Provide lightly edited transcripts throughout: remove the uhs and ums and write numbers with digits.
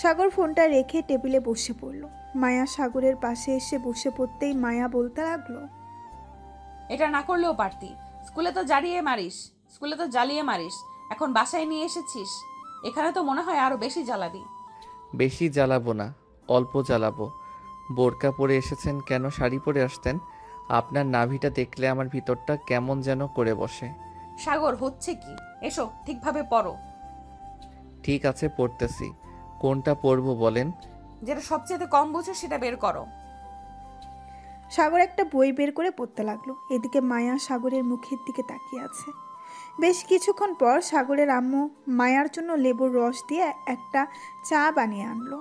সাগর ফোনটা রেখে টেবিলে বসে পড়ল। মায়া সাগরের পাশে এসে বসে পড়তেই মায়া বলতে লাগলো, এটা না করলেও পারতি। স্কুলে তো জ্বালিয়ে মারিস, এখন বাসায় নিয়ে এসেছিস, এখানে তো মনে হয় আরো বেশি জ্বালাবি। বেশি জ্বালাবো না, অল্প জ্বালাবো। বোরকা পরে এসেছেন কেন? শাড়ি পরে আসতেন। আপনার নাভিটা দেখলে আমার ভিতরটা কেমন যেন করে বসে। সাগর, হচ্ছে কি? এসো, ঠিকভাবে পড়ো। ঠিক আছে, পড়তেছি। কোনটা পরবো বলেন? যেটা সবচেয়ে কম বুঝো সেটা বের করো। সাগর একটা বই বের করে পড়তে লাগলো। এদিকে মায়া সাগরের মুখের দিকে তাকিয়ে আছে। বেশ কিছুক্ষণ পর সাগরের আম্মু মায়ার জন্য লেবুর রস দিয়ে একটা চা বানিয়ে আনলো।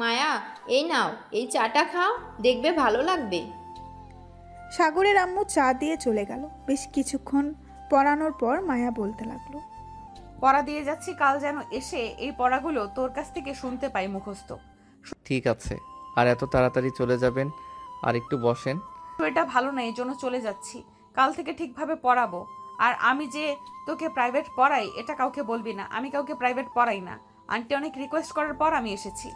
মায়া, এই নাও, এই চাটা খাও, দেখবে ভালো লাগবে। সাগরের আম্মু চা দিয়ে চলে গেল। বেশ কিছুক্ষণ পড়ানোর পর মায়া বলতে লাগলো, পড়া দিয়ে যাচ্ছি, কাল যেন এসে এই পড়াগুলো তোর কাছ থেকে শুনতে পাই মুখস্থ। ঠিক আছে, আর এত তাড়াতাড়ি চলে যাবেন? আর একটু বসেন। এটা ভালো না, এই জন্য চলে যাচ্ছি। কাল থেকে ঠিকভাবে পড়াবো। আর আমি যে তোকে প্রাইভেট পড়াই এটা কাউকে বলবি না, আমি কাউকে প্রাইভেট পড়াই না। আন্টি অনেক রিকোয়েস্ট করার পর আমি এসেছি।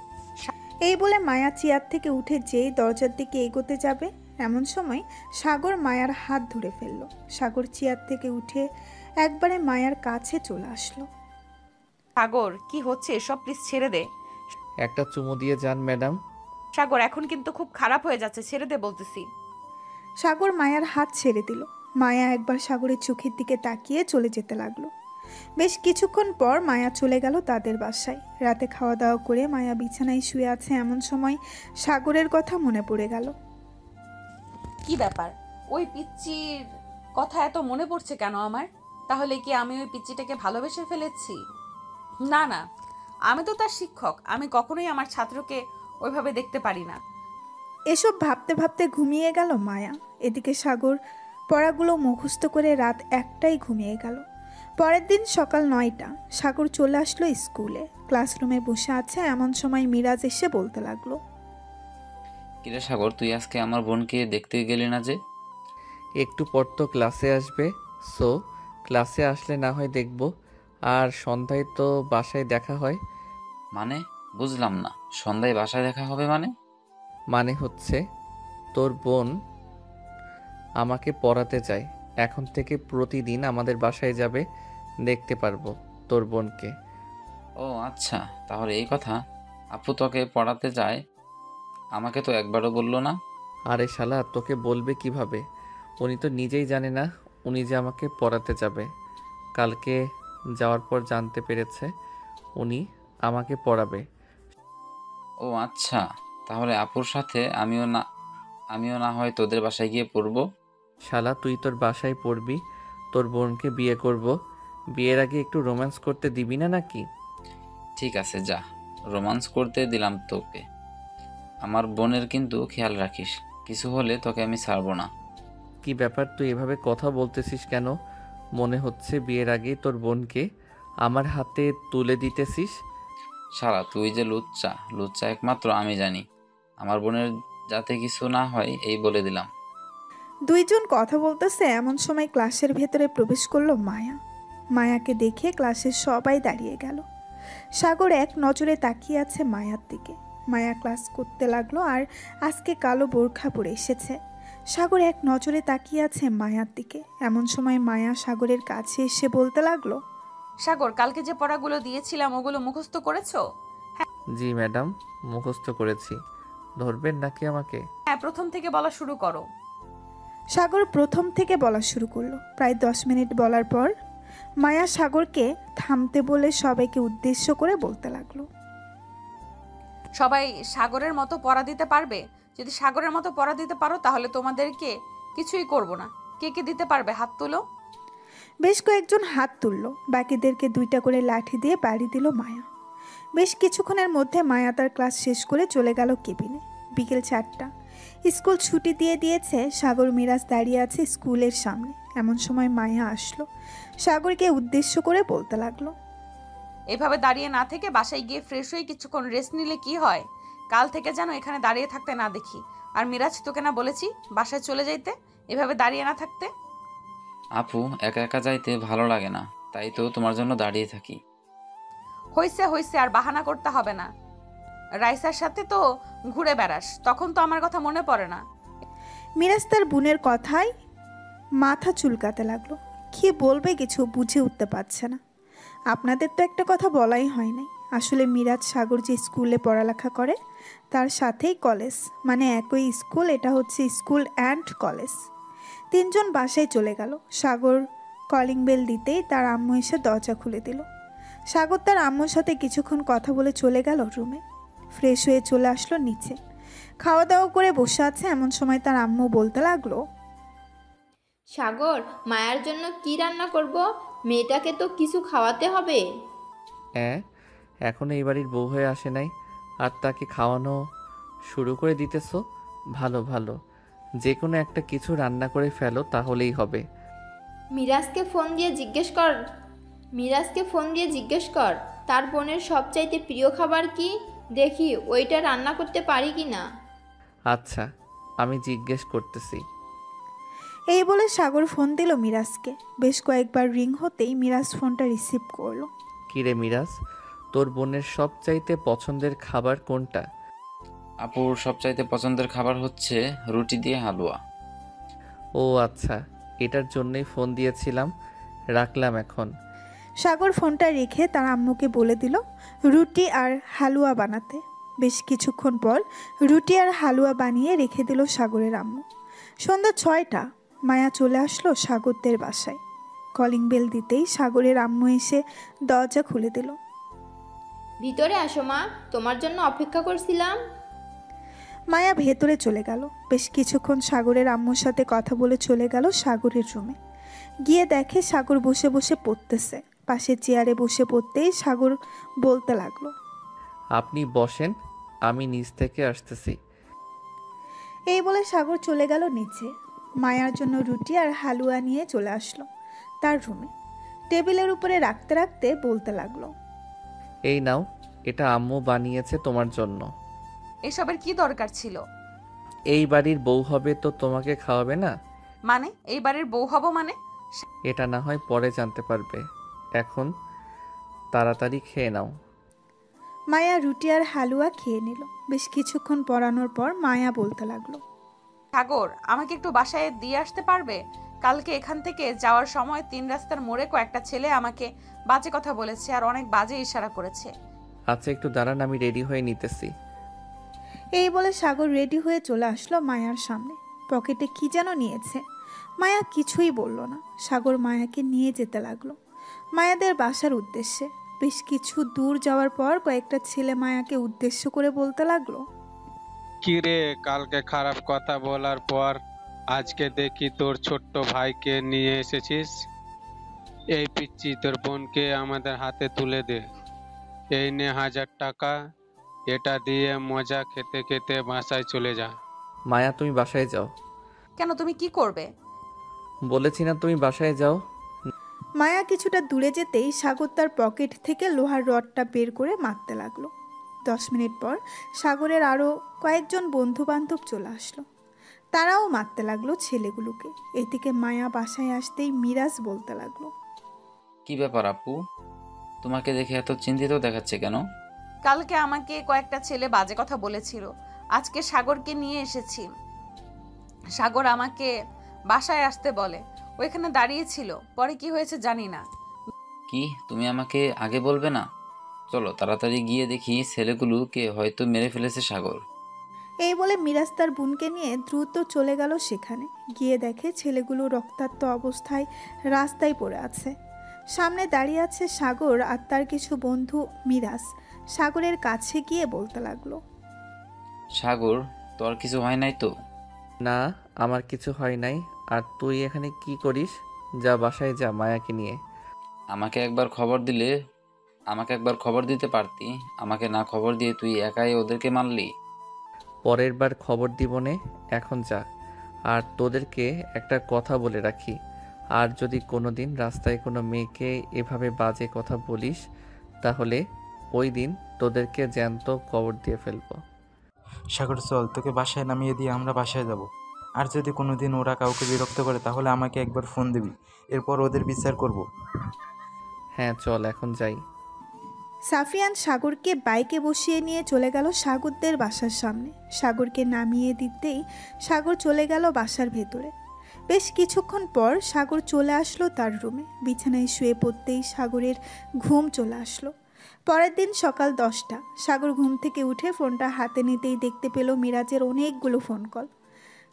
এই বলে মায়া চেয়ার থেকে উঠে যেই দরজার দিকে এগোতে যাবে, এমন সময় সাগর মায়ার হাত ধরে ফেলল। সাগর চেয়ার থেকে উঠে একবারে মায়ার কাছে চলে আসলো। সাগর, কি হচ্ছে এসব? প্লিজ ছেড়ে দে। একটা চুমু দিয়ে যান ম্যাডাম। সাগর, এখন কিন্তু খুব খারাপ হয়ে যাচ্ছে, ছেড়ে দে বলতেছি। সাগর মায়ার হাত ছেড়ে দিল। মায়া একবার সাগরের চোখের দিকে তাকিয়ে চলে যেতে লাগলো। বেশ কিছুক্ষণ পর মায়া চলে গেল তাদের বাসায়। রাতে খাওয়া দাওয়া করে মায়া বিছানায় শুয়ে আছে, এমন সময় সাগরের কথা মনে পড়ে গেল। কি ব্যাপার? ওই পিচ্চির কথা এত মনে পড়ছে কেন আমার? তাহলে কি আমি ওই পিচ্চিটাকে ভালোবেসে ফেলেছি? না না, আমি তো তার শিক্ষক, আমি কখনোই আমার ছাত্রকে ওইভাবে দেখতে পারি না। এসব ভাবতে ভাবতে ঘুমিয়ে গেল মায়া। এদিকে সাগর পড়াগুলো মুখস্থ করে রাত 1টায় ঘুমিয়ে গেল। পরের দিন সকাল 9টা সাগর চলে আসলো স্কুলে। ক্লাসরুমে বসে আছে, এমন সময় মিরাজ এসে বলতে লাগলো, কিরে সাগর, তুই আজকে আমার বোনকে দেখতে গেলি না যে? একটু পর তো ক্লাসে আসবে, সো ক্লাসে আসলে না হয় দেখব। আর সন্ধ্যায় তো বাসায় দেখা হয়। মানে বুঝলাম না, সন্ধ্যায় বাসায় দেখা হবে মানে? মানে হচ্ছে তোর বোন আমাকে পড়াতে চায়। এখন থেকে প্রতিদিন আমাদের বাসায় যাবে, দেখতে পারবো তোর বোনকে। ও আচ্ছা, তাহলে এই কথা। আপু তোকে পড়াতে যায়, আমাকে তো একবারও বললো না। আরে শালা, তোকে বলবে কিভাবে? উনি তো নিজেই জানে না উনি যে আমাকে পড়াতে যাবে। কালকে যাওয়ার পর জানতে পেরেছে উনি আমাকে পড়াবে। ও আচ্ছা, তাহলে আপুর সাথে আমিও না হয় তোদের বাসায় গিয়ে পড়বো। শালা, তুই তোর বাসায় পড়বি, তোর বোনকে বিয়ে করব। বিয়ের আগে একটু রোম্যান্স করতে দিবি না নাকি? ঠিক আছে, যা, রোমান্স করতে দিলাম তোকে। আমার বোনের কিন্তু খেয়াল রাখিস, কিছু হলে তোকে আমি ছাড়বো না। কি ব্যাপার, তুই এভাবে কথা বলতেছিস কেন? মনে হচ্ছে বিয়ের আগেই তোর বোনকে আমার হাতে তুলে দিতেছিস। শালা, তুই যে লুচ্চা লুচ্চা একমাত্র আমি জানি। আমার বোনের যাতে কিছু না হয় এই বলে দিলাম। দুইজন কথা বলতেছে, এমন সময় ক্লাসের ভেতরে প্রবেশ করলো মায়া। মায়াকে দেখে ক্লাসের সবাই দাঁড়িয়ে গেল। সাগর এক নজরে তাকিয়ে আছে মায়ার দিকে। মায়া ক্লাস করতে লাগলো আর আজকে কালো বোরখা পরে এসেছে। সাগর এক নজরে তাকিয়ে আছে মায়ার দিকে। এমন সময় মায়া সাগরের কাছে এসে বলতে লাগলো, সাগর, কালকে যে পড়াগুলো দিয়েছিলাম ওগুলো মুখস্থ করেছো? জি ম্যাডাম, মুখস্থ করেছি। ধরবেন নাকি আমাকে? হ্যাঁ, প্রথম থেকে বলা শুরু করো। সাগর প্রথম থেকে বলা শুরু করলো। প্রায় 10 মিনিট বলার পর মায়া সাগরকে থামতে বলে সবাইকে উদ্দেশ্য করে বলতে লাগলো, সবাই সাগরের মতো পড়া দিতে পারবে? যদি সাগরের মতো পড়া দিতে পারো তাহলে তোমাদেরকে কিছুই করব না। কে কে দিতে পারবে হাত তুলো। বেশ কয়েকজন হাত তুলল। বাকিদেরকে 2টা করে লাঠি দিয়ে বাড়ি দিল মায়া। বেশ কিছুক্ষণের মধ্যে মায়া তার ক্লাস শেষ করে চলে গেল কেবিনে। বিকেল 4টা, স্কুল ছুটি দিয়ে দিয়েছে। সাগর মিরাজ দাঁড়িয়ে আছে স্কুলের সামনে। এমন সময় মায়া আসলো। সাগরকে উদ্দেশ্য করে বলতে লাগলো, এভাবে দাঁড়িয়ে না থেকে বাসায় গিয়ে ফ্রেশ হয়ে কিছুক্ষণ রেস্ট নিলে কি হয়? কাল থেকে যেন এখানে দাঁড়িয়ে থাকতে না দেখি। আর মিরাজ, তোকে না বলেছি বাসায় চলে যাইতে, এভাবে দাঁড়িয়ে না থাকতে? আপু, একা একা যাইতে ভালো লাগে না, তাই তো তোমার জন্য দাঁড়িয়ে থাকি। হইছে হইছে, আর বাহানা করতে হবে না। রাইসার সাথে তো ঘুরে বেড়াস, তখন তো আমার কথা মনে পড়ে না। মিরাজ তার বোনের কথায় মাথা চুলকাতে লাগলো। কি বলবে কিছু বুঝে উঠতে পারছে না। আপনাদের তো একটা কথা বলাই হয় নাই, আসলে মিরাজ সাগর যে স্কুলে পড়ালেখা করে তার সাথেই কলেজ, মানে একই স্কুল, এটা হচ্ছে স্কুল অ্যান্ড কলেজ। তিনজন বাসায় চলে গেল। সাগর কলিং বেল দিতেই তার আম্মু এসে দরজা খুলে দিল। সাগর তার আম্মুর সাথে কিছুক্ষণ কথা বলে চলে গেল রুমে। ফ্রেশ হয়ে চলে আসলো নিচে, খাওয়া দাওয়া করে বসে আছে। এমন সময় তার আম্মু বলতে লাগলো, সাগর, মায়ার জন্য কি রান্না করব? মেয়েটাকে তো কিছু খাওয়াতে হবে। হ্যাঁ, এখনো এই বাড়ির বউ হয়ে আসে নাই আর তাকে খাওয়ানো শুরু করে দিতেছো? ভালো ভালো, যে কোনো একটা কিছু রান্না করে ফেলো, তাহলেই হবে। মিরাজকে ফোন দিয়ে জিজ্ঞেস কর তার বোনের সবচাইতে প্রিয় খাবার কি, দেখি ওইটা রান্না করতে পারি কি না। আচ্ছা, আমি জিজ্ঞেস করতেছি। এই বলে সাগর ফোন দিল মিরাজকে। বেশ কয়েকবার রিং হতেই মিরাজ ফোনটা রিসিভ করলো। কিরে মিরাজ, তোর বোনের সবচাইতে পছন্দের খাবার কোনটা? আপুর সবচাইতে পছন্দের খাবার হচ্ছে রুটি দিয়ে হালুয়া। ও আচ্ছা, এটার জন্যই ফোন দিয়েছিলাম, রাখলাম এখন। সাগর ফোনটা রেখে তার আম্মুকে বলে দিল রুটি আর হালুয়া বানাতে। বেশ কিছুক্ষণ পর রুটি আর হালুয়া বানিয়ে রেখে দিল সাগরের আম্মু। সন্ধ্যা 6টা, মায়া চলে আসলো সাগরদের বাসায়। কলিং বেল দিতেই সাগরের আম্মু এসে দরজা খুলে দিল। ভিতরে আসো মা, তোমার জন্য অপেক্ষা করছিলাম। মায়া ভেতরে চলে গেল। বেশ কিছুক্ষণ সাগরের আম্মুর সাথে কথা বলে চলে গেল সাগরের রুমে। গিয়ে দেখে সাগর বসে বসে পড়তেছে। পাশে চেয়ারে বসে পড়তেই সাগর বলতে লাগলো, আপনি বসেন, আমি নিচ থেকে আসতেছি। এই বলে সাগর চলে গেল নিচে। মায়ার জন্য রুটি আর হালুয়া নিয়ে চলে আসলো তার রুমে। টেবিলের উপরে রাখতে রাখতে বলতে লাগলো, এই নাও, এটা আম্মু বানিয়েছে তোমার জন্য। এসবের কি দরকার ছিল? এই বাড়ির বউ হবে তো তোমাকে খাওয়াবে না? মানে এই বাড়ির বউ হব মানে? এটা না হয় পরে জানতে পারবে, এখন তাড়াতাড়ি খেয়ে নাও। মায়া রুটি আর হালুয়া খেয়ে নিল। বেশ কিছুক্ষণ পরানোর পর মায়া বলতে লাগলো, সাগর, আমাকে একটু বাসায় দিয়ে আসতে পারবে? কালকে এখান থেকে যাওয়ার সময় 3 রাস্তার মোড়ে কয়েকটা ছেলে আমাকে বাজে কথা বলেছে আর অনেক বাজে ইশারা করেছে। আচ্ছা, একটু দাঁড়ান, আমি রেডি হয়ে নিতেছি। এই বলে সাগর রেডি হয়ে চলে আসলো মায়ার সামনে। পকেটে কি যেন নিয়েছে। মায়া কিছুই বলল না। সাগর মায়াকে নিয়ে যেতে লাগলো মায়াদের বাসার উদ্দেশ্যে। বেশ কিছু দূর যাওয়ার পর কয়েকটা ছেলে মায়াকে উদ্দেশ্য করে বলতে লাগলো, কিরে, কালকে খারাপ কথা বলার পর আজকে দেখি তোর ছোট্ট ভাইকে নিয়ে এসেছিস। এই পিচ্চি, তোর বোনকে আমাদের হাতে তুলে দে। এই নে 1000 টাকা, এটা দিয়ে মজা খেতে খেতে বাসায় চলে যা। মায়া, তুমি বাসায় যাও। কেন, তুমি কি করবে? বলেছি না তুমি বাসায় যাও। মায়া কিছুটা দূরে যেতেই সাগর তার পকেট থেকে লোহার রডটা বের করে মারতে লাগলো। 10 মিনিট পর সাগরের আরও কয়েকজন বন্ধু বান্ধব চলে আসলো। তারাও মারতে লাগলো ছেলেগুলোকে। এদিকে মায়া বাসায় আসতেই মিরাজ বলতে লাগলো, কি ব্যাপার আপু, তোমাকে দেখে এত চিন্তিত দেখাচ্ছে কেন? কালকে আমাকে কয়েকটা ছেলে বাজে কথা বলেছিল, আজকে সাগরকে নিয়ে এসেছি। সাগর আমাকে বাসায় আসতে বলে, ওইখানে দাঁড়িয়ে ছিল, পরে কি হয়েছে জানি না। কি, তুমি আমাকে আগে বলবে না? চলো তাড়াতাড়ি গিয়ে দেখি ছেলেগুলোকে হয়তো মেরে ফেলেছে সাগর। এই বলে মিরাজ তার বোনকে নিয়ে দ্রুত চলে গেল সেখানে। গিয়ে দেখে ছেলেগুলো রক্তাক্ত অবস্থায় রাস্তায় পড়ে আছে। সামনে দাঁড়িয়ে আছে সাগর আর তার কিছু বন্ধু। মিরাজ সাগরের কাছে গিয়ে বলতে লাগলো, সাগর, তোর কিছু হয় নাই তো? না, আমার কিছু হয় নাই। আর তুই এখানে কি করিস? যা, বাসায় যা মায়াকে নিয়ে। আমাকে একবার খবর দিতে পারতি। আমাকে না খবর দিয়ে তুই একাই ওদেরকে মারলি। পরের বার খবর দিবনে, এখন যা। আর তোদেরকে একটা কথা বলে রাখি, আর যদি কোনোদিন রাস্তায় কোনো মেয়েকে এভাবে বাজে কথা বলিস, তাহলে ওই দিন তোদেরকে জ্যান্ত কবর দিয়ে ফেলবো। সাগর, চল, তোকে বাসায় নামিয়ে দিয়ে আমরা বাসায় যাব। আর যদি কোনোদিন ওরা কাউকে বিরক্ত করে তাহলে আমাকে একবার ফোন দিবি, এরপর ওদের বিচার করব। হ্যাঁ চল, এখন যাই। সাফিয়ান সাগরকে বাইকে বসিয়ে নিয়ে চলে গেল সাগরদের বাসার সামনে। সাগরকে নামিয়ে দিতেই সাগর চলে গেল বাসার ভেতরে। বেশ কিছুক্ষণ পর সাগর চলে আসলো তার রুমে। বিছানায় শুয়ে পড়তেই সাগরের ঘুম চলে আসলো। পরের দিন সকাল 10টা। সাগর ঘুম থেকে উঠে ফোনটা হাতে নিতেই দেখতে পেল মিরাজের অনেকগুলো ফোন কল।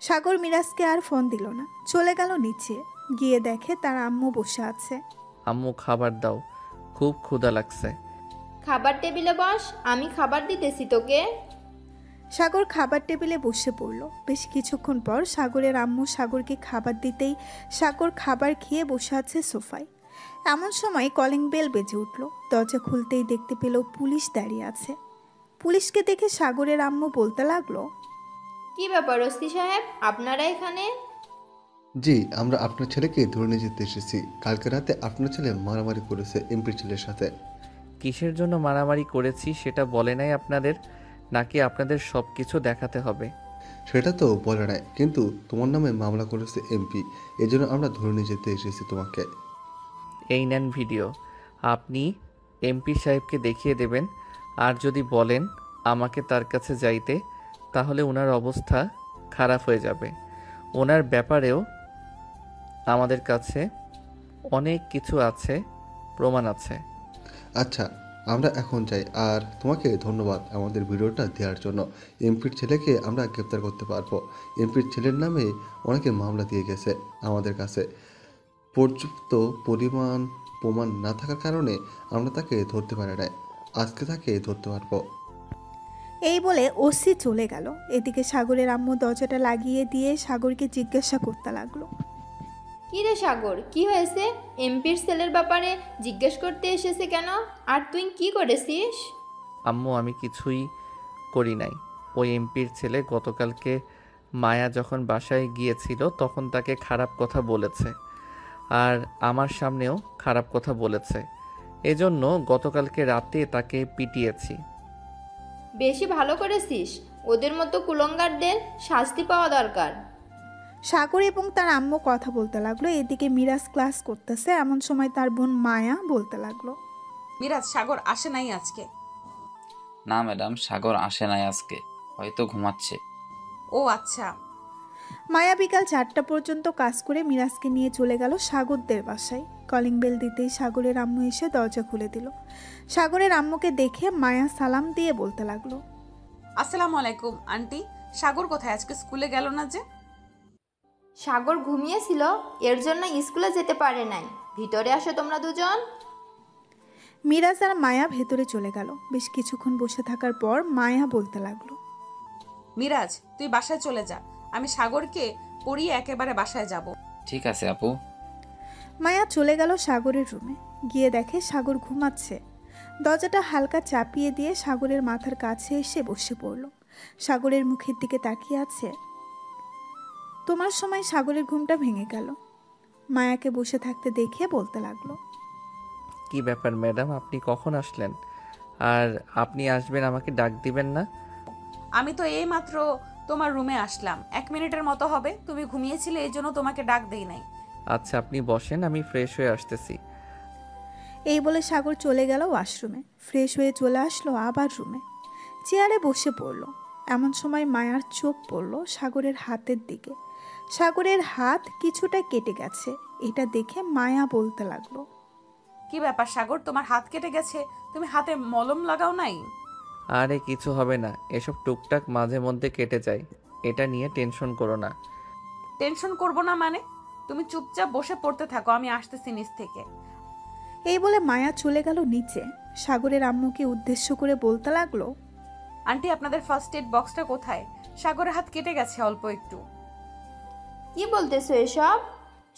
সাগর মিরাজকে আর ফোন দিল না, চলে গেল নিচে। গিয়ে দেখে তার আম্মু বসে আছে। আম্মু খাবার দাও, খুব ক্ষুধা লাগছে। খাবার টেবিলে বস, আমি খাবার দিতেছি তোকে। সাগর খাবার টেবিলে বসে পড়ল। বেশ কিছুক্ষণ পর সাগরের আম্মু সাগরকে খাবার দিতেই সাগর খাবার খেয়ে বসে আছে সোফায়। এমন সময় কলিং বেল বেজে উঠল। দরজা খুলতেই দেখতে পেল পুলিশ দাঁড়িয়ে আছে। পুলিশকে দেখে সাগরের আম্মু বলতে লাগলো, কি ব্যাপার ওসি সাহেব, আপনারা এখানে? জি, আমরা আপনার ছেলেকে ধরে নিয়ে যেতে এসেছি। কালকে রাতে আপনার ছেলে মারামারি করেছে এমপির ছেলের সাথে। কিসের জন্য মারামারি করেছি সেটা বলে নাই আপনাদের, নাকি আপনাদের সব কিছু দেখাতে হবে? সেটা তো বলে নাই, কিন্তু তোমার নামে মামলা করেছে এমপি, এজন্য আমরা ধরে নিয়ে যেতে এসেছি তোমাকে। এই নেন ভিডিও, আপনি এমপি সাহেবকে দেখিয়ে দেবেন। আর যদি বলেন আমাকে তার কাছে যাইতে, তাহলে ওনার অবস্থা খারাপ হয়ে যাবে। ওনার ব্যাপারেও আমাদের কাছে অনেক কিছু আছে, প্রমাণ আছে। আচ্ছা, আমরা এখন যাই। আর তোমাকে ধন্যবাদ আমাদের ভিডিওটা দেওয়ার জন্য। এমপির ছেলেকে আমরা গ্রেপ্তার করতে পারবো। এমপির ছেলের নামে অনেকে মামলা দিয়ে গেছে আমাদের কাছে। পর্যাপ্ত পরিমাণ প্রমাণ না থাকার কারণে আমরা তাকে ধরতে পারি না। আজকে তাকে ধরতে পারবো। এই বলে ওসি চলে গেল। এদিকে সাগরের আম্মু দরজাটা লাগিয়ে দিয়ে সাগরকে জিজ্ঞাসা করতে লাগলো, কি রে সাগর, কি হয়েছে? এমপির ছেলের ব্যাপারে জিজ্ঞেস করতে এসেছে কেন? আর তুই কি করেছিস? আম্মু আমি কিছুই করি নাই। ওই এমপির ছেলে গতকালকে মায়া যখন বাসায় গিয়েছিল তখন তাকে খারাপ কথা বলেছে, আর আমার সামনেও খারাপ কথা বলেছে। এজন্য গতকালকে রাতে তাকে পিটিয়েছি। বেশি ভালো করেছিস, ওদের মতো কুলঙ্গারদের শাস্তি পাওয়া দরকার। সাগর এবং তার আম্মু কথা বলতে লাগলো। এদিকে মিরাজ ক্লাস করতেছে। এমন সময় তার বোন মায়া বলতে লাগলো, মিরাজ, সাগর আসে নাই আজকে? না ম্যাডাম, সাগর আসে নাই আজকে, হয়তো ঘুমাচ্ছে। ও আচ্ছা। মায়া বিকাল 4টা পর্যন্ত কাজ করে মিরাজকে নিয়ে চলে গেল সাগরদের বাসায়। কলিং বেল দিতেই সাগরের আম্মু এসে দরজা খুলে দিল। সাগরের আম্মুকে দেখে মায়া সালাম দিয়ে বলতে লাগলো, আসসালামু আলাইকুম আন্টি। সাগর কোথায়? আজকে স্কুলে গেল না যে? সাগর ঘুমিয়েছিল, এর জন্য স্কুলে যেতে পারে নাই। ভিতরে আসো তোমরা দুজন। মিরাজ আর মায়া ভেতরে চলে গেল। বেশ কিছুক্ষণ বসে থাকার পর মায়া বলতে লাগলো, মিরাজ, তুই বাসায় চলে যা, আমি সাগরকে পড়িয়ে একেবারে বাসায় যাব। ঠিক আছে আপু। মায়া চলে গেল সাগরের রুমে। গিয়ে দেখে সাগর ঘুমাচ্ছে। দরজাটা হালকা চাপিয়ে দিয়ে সাগরের মাথার কাছে এসে বসে পড়ল। সাগরের মুখের দিকে তাকিয়ে আছে। তোমার সময় সাগরের ঘুমটা ভেঙে গেল। মায়াকে বসে থাকতে দেখে বলতে লাগলো, কি ব্যাপার ম্যাডাম, আপনি কখন আসলেন? আর আপনি আসবেন আমাকে ডাক দিবেন না? আমি তো এই মাত্র তোমার রুমে আসলাম, 1 মিনিটের মতো হবে। তুমি ঘুমিয়েছিলে, এই জন্য তোমাকে ডাক দেই নাই। আচ্ছা আপনি বসেন, আমি ফ্রেশ হয়ে আসতেছি। এই বলে সাগর চলে গেল ওয়াশরুমে। ফ্রেশ হয়ে চলে আসলো আবার রুমে। চেয়ারে বসে পড়ল। এমন সময় মায়ার চোখ পড়ল সাগরের হাতের দিকে। সাগরের হাত কিছুটা কেটে গেছে। এটা দেখে মায়া বলতে লাগলো, কি ব্যাপার সাগর, তোমার হাত কেটে গেছে? তুমি হাতে মলম লাগাও নাই? আরে কিছু হবে না, এসব টুকটাক মাঝে মধ্যে কেটে যায়, এটা নিয়ে টেনশন করো না। টেনশন করব না মানে? তুমি চুপচাপ বসে পড়তে থাকো, আমি আসতেছি নিচ থেকে। এই বলে মায়া চলে গেল নিচে। সাগরের আম্মুকে উদ্দেশ্য করে বলতে লাগলো, আন্টি, আপনাদের ফার্স্ট এড বক্সটা কোথায়? সাগরের হাত কেটে গেছে অল্প একটু। কি বলতেছো এসব?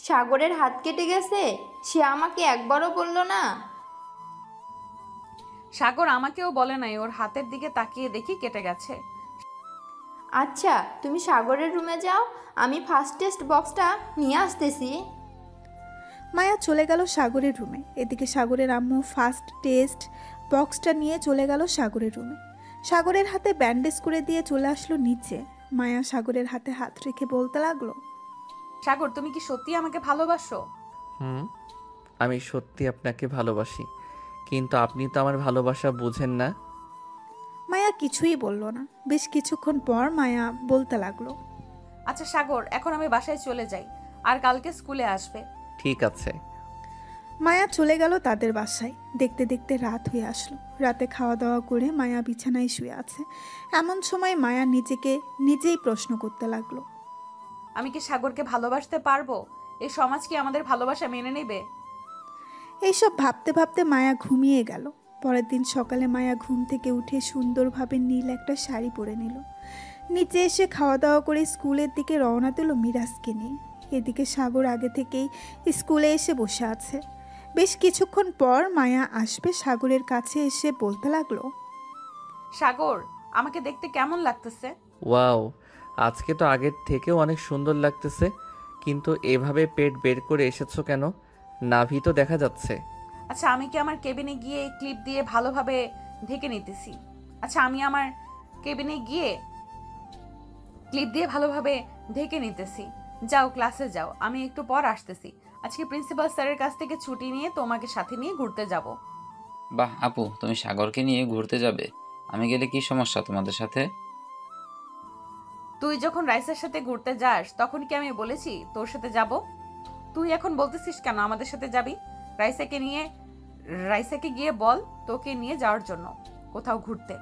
সাগরের হাত কেটে গেছে? সে আমাকে একবারও বললো না। সাগর আমাকেও বলে নাই, ওর হাতের দিকে তাকিয়ে দেখি কেটে গেছে। আচ্ছা, তুমি সাগরের রুমে যাও, আমি ফার্স্ট টেস্ট বক্সটা নিয়ে আসতেছি। মায়া চলে গেল সাগরের রুমে। এদিকে সাগরের আম্মু ফার্স্ট টেস্ট বক্সটা নিয়ে চলে গেল সাগরের রুমে। সাগরের হাতে ব্যান্ডেজ করে দিয়ে চলে আসলো নিচে। মায়া সাগরের হাতে হাত রেখে বলতে লাগলো, সাগর, তুমি কি সত্যি আমাকে ভালোবাসো? আমি সত্যি আপনাকে ভালোবাসি, কিন্তু আপনি তো আমার ভালোবাসা বুঝেন না। মায়া কিছুই বলল না। বেশ কিছুক্ষণ পর মায়া বলতে লাগলো, আচ্ছা সাগর, এখন আমি বাসায় চলে যাই, আর কালকে স্কুলে আসবে। ঠিক আছে। মায়া চলে গেল তাদের বাসায়। দেখতে দেখতে রাত হয়ে আসলো। রাতে খাওয়া দাওয়া করে মায়া বিছানায় শুয়ে আছে। এমন সময় মায়া নিজেকে নিজেই প্রশ্ন করতে লাগলো, আমি কি সাগরকে ভালোবাসতে পারবো? এই সমাজ কি আমাদের ভালোবাসা মেনে নেবে? এইসব ভাবতে ভাবতে মায়া ঘুমিয়ে গেল। পরের দিন সকালে মায়া ঘুম থেকে উঠে সুন্দরভাবে নীল একটা শাড়ি পরে নিল। নিচে এসে খাওয়া দাওয়া করে স্কুলের দিকে রওনা দিল মিরাজকে নিয়ে। এদিকে সাগর আগে থেকেই স্কুলে এসে বসে আছে। বেশ কিছুক্ষণ পর মায়া আসবে সাগরের কাছে এসে বলতে লাগলো, সাগর, আমাকে দেখতে কেমন লাগতেছে? ওয়াও, আজকে তো আগের থেকেও অনেক সুন্দর লাগতেছে। কিন্তু এভাবে পেট বের করে এসেছো কেন? নাভি তো দেখা যাচ্ছে। আচ্ছা, আমি কি আমার কেবিনে গিয়ে ক্লিপ দিয়ে ভালোভাবে ঢেকে নিতেছি? আচ্ছা, আমি আমার কেবিনে গিয়ে ক্লিপ দিয়ে ভালোভাবে ঢেকে নিতেছি। যাও, ক্লাসে যাও, আমি একটু পর আসতেছি। আজকে প্রিন্সিপাল স্যারের কাছ থেকে ছুটি নিয়ে তোমাকে সাথে নিয়ে ঘুরতে যাব। বাহ আপু, তুমি সাগরকে নিয়ে ঘুরতে যাবে? আমি গেলে কি সমস্যা তোমাদের সাথে? তুই যখন রাইসার সাথে ঘুরতে যাস তখন কি আমি বলেছি তোর সাথে যাব? তুই এখন বলতেছিস কেন আমাদের সাথে যাবি? রাইসাকে গিয়ে বল তোকে নিয়ে যাওয়ার জন্য কোথাও ঘুরতে।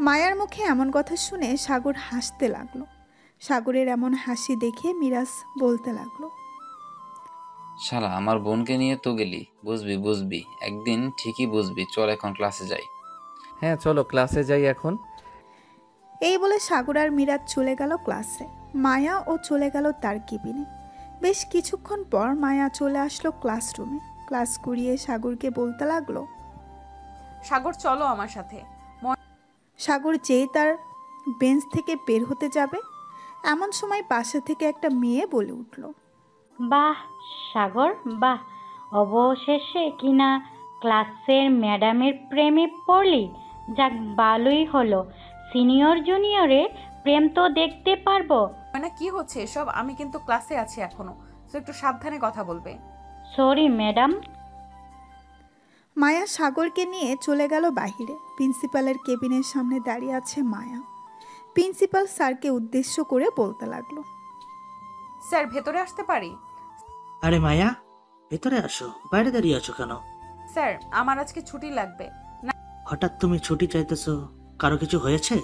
মায়ার মুখে এমন কথা শুনে সাগর হাসতে লাগলো। সাগরের এমন হাসি দেখে মিরাজ বলতে লাগলো, শালা, আমার বোনকে নিয়ে তো গেলি, বুঝবি বুঝবি, একদিন ঠিকই বুঝবি। চল এখন ক্লাসে যাই। হ্যাঁ চলো ক্লাসে যাই এখন। এই বলে সাগর আর মিরাজ চলে গেল ক্লাসে। মায়া ও চলে গেল তার কেবিনে। বেশ কিছুক্ষণ পর মায়া চলে আসলো ক্লাসরুমে। ক্লাস করিয়ে সাগরকে বলতে লাগলো, সাগর, চলো আমার সাথে। সাগর যেই তার বেঞ্চ থেকে বের হতে যাবে এমন সময় পাশে থেকে একটা মেয়ে বলে উঠল, বাহ সাগর, বাহ, অবশেষে কিনা ক্লাসের ম্যাডামের প্রেমে পড়লি। যাক, ভালোই হলো। সিনিয়র জুনিয়রের প্রেম তো দেখতে পারবো। মানে কি হচ্ছে এসব? আমি কিন্তু ক্লাসে আছি এখনো, তো একটু সাবধানে কথা বলবে। Sorry madam. মায়া সাগরকে নিয়ে চলে গেল বাহিরে। প্রিন্সিপালের কেবিনের সামনে দাঁড়িয়ে আছে মায়া। প্রিন্সিপাল স্যারকে উদ্দেশ্য করে বলতে লাগলো, স্যার, ভেতরে আসতে পারি? আরে মায়া, ভেতরে আসো, বাইরে দাঁড়িয়ে আছো কেন? স্যার, আমার আজকে ছুটি লাগবে। হঠাৎ তুমি ছুটি চাইতেছো, কারো কিছু হয়েছে?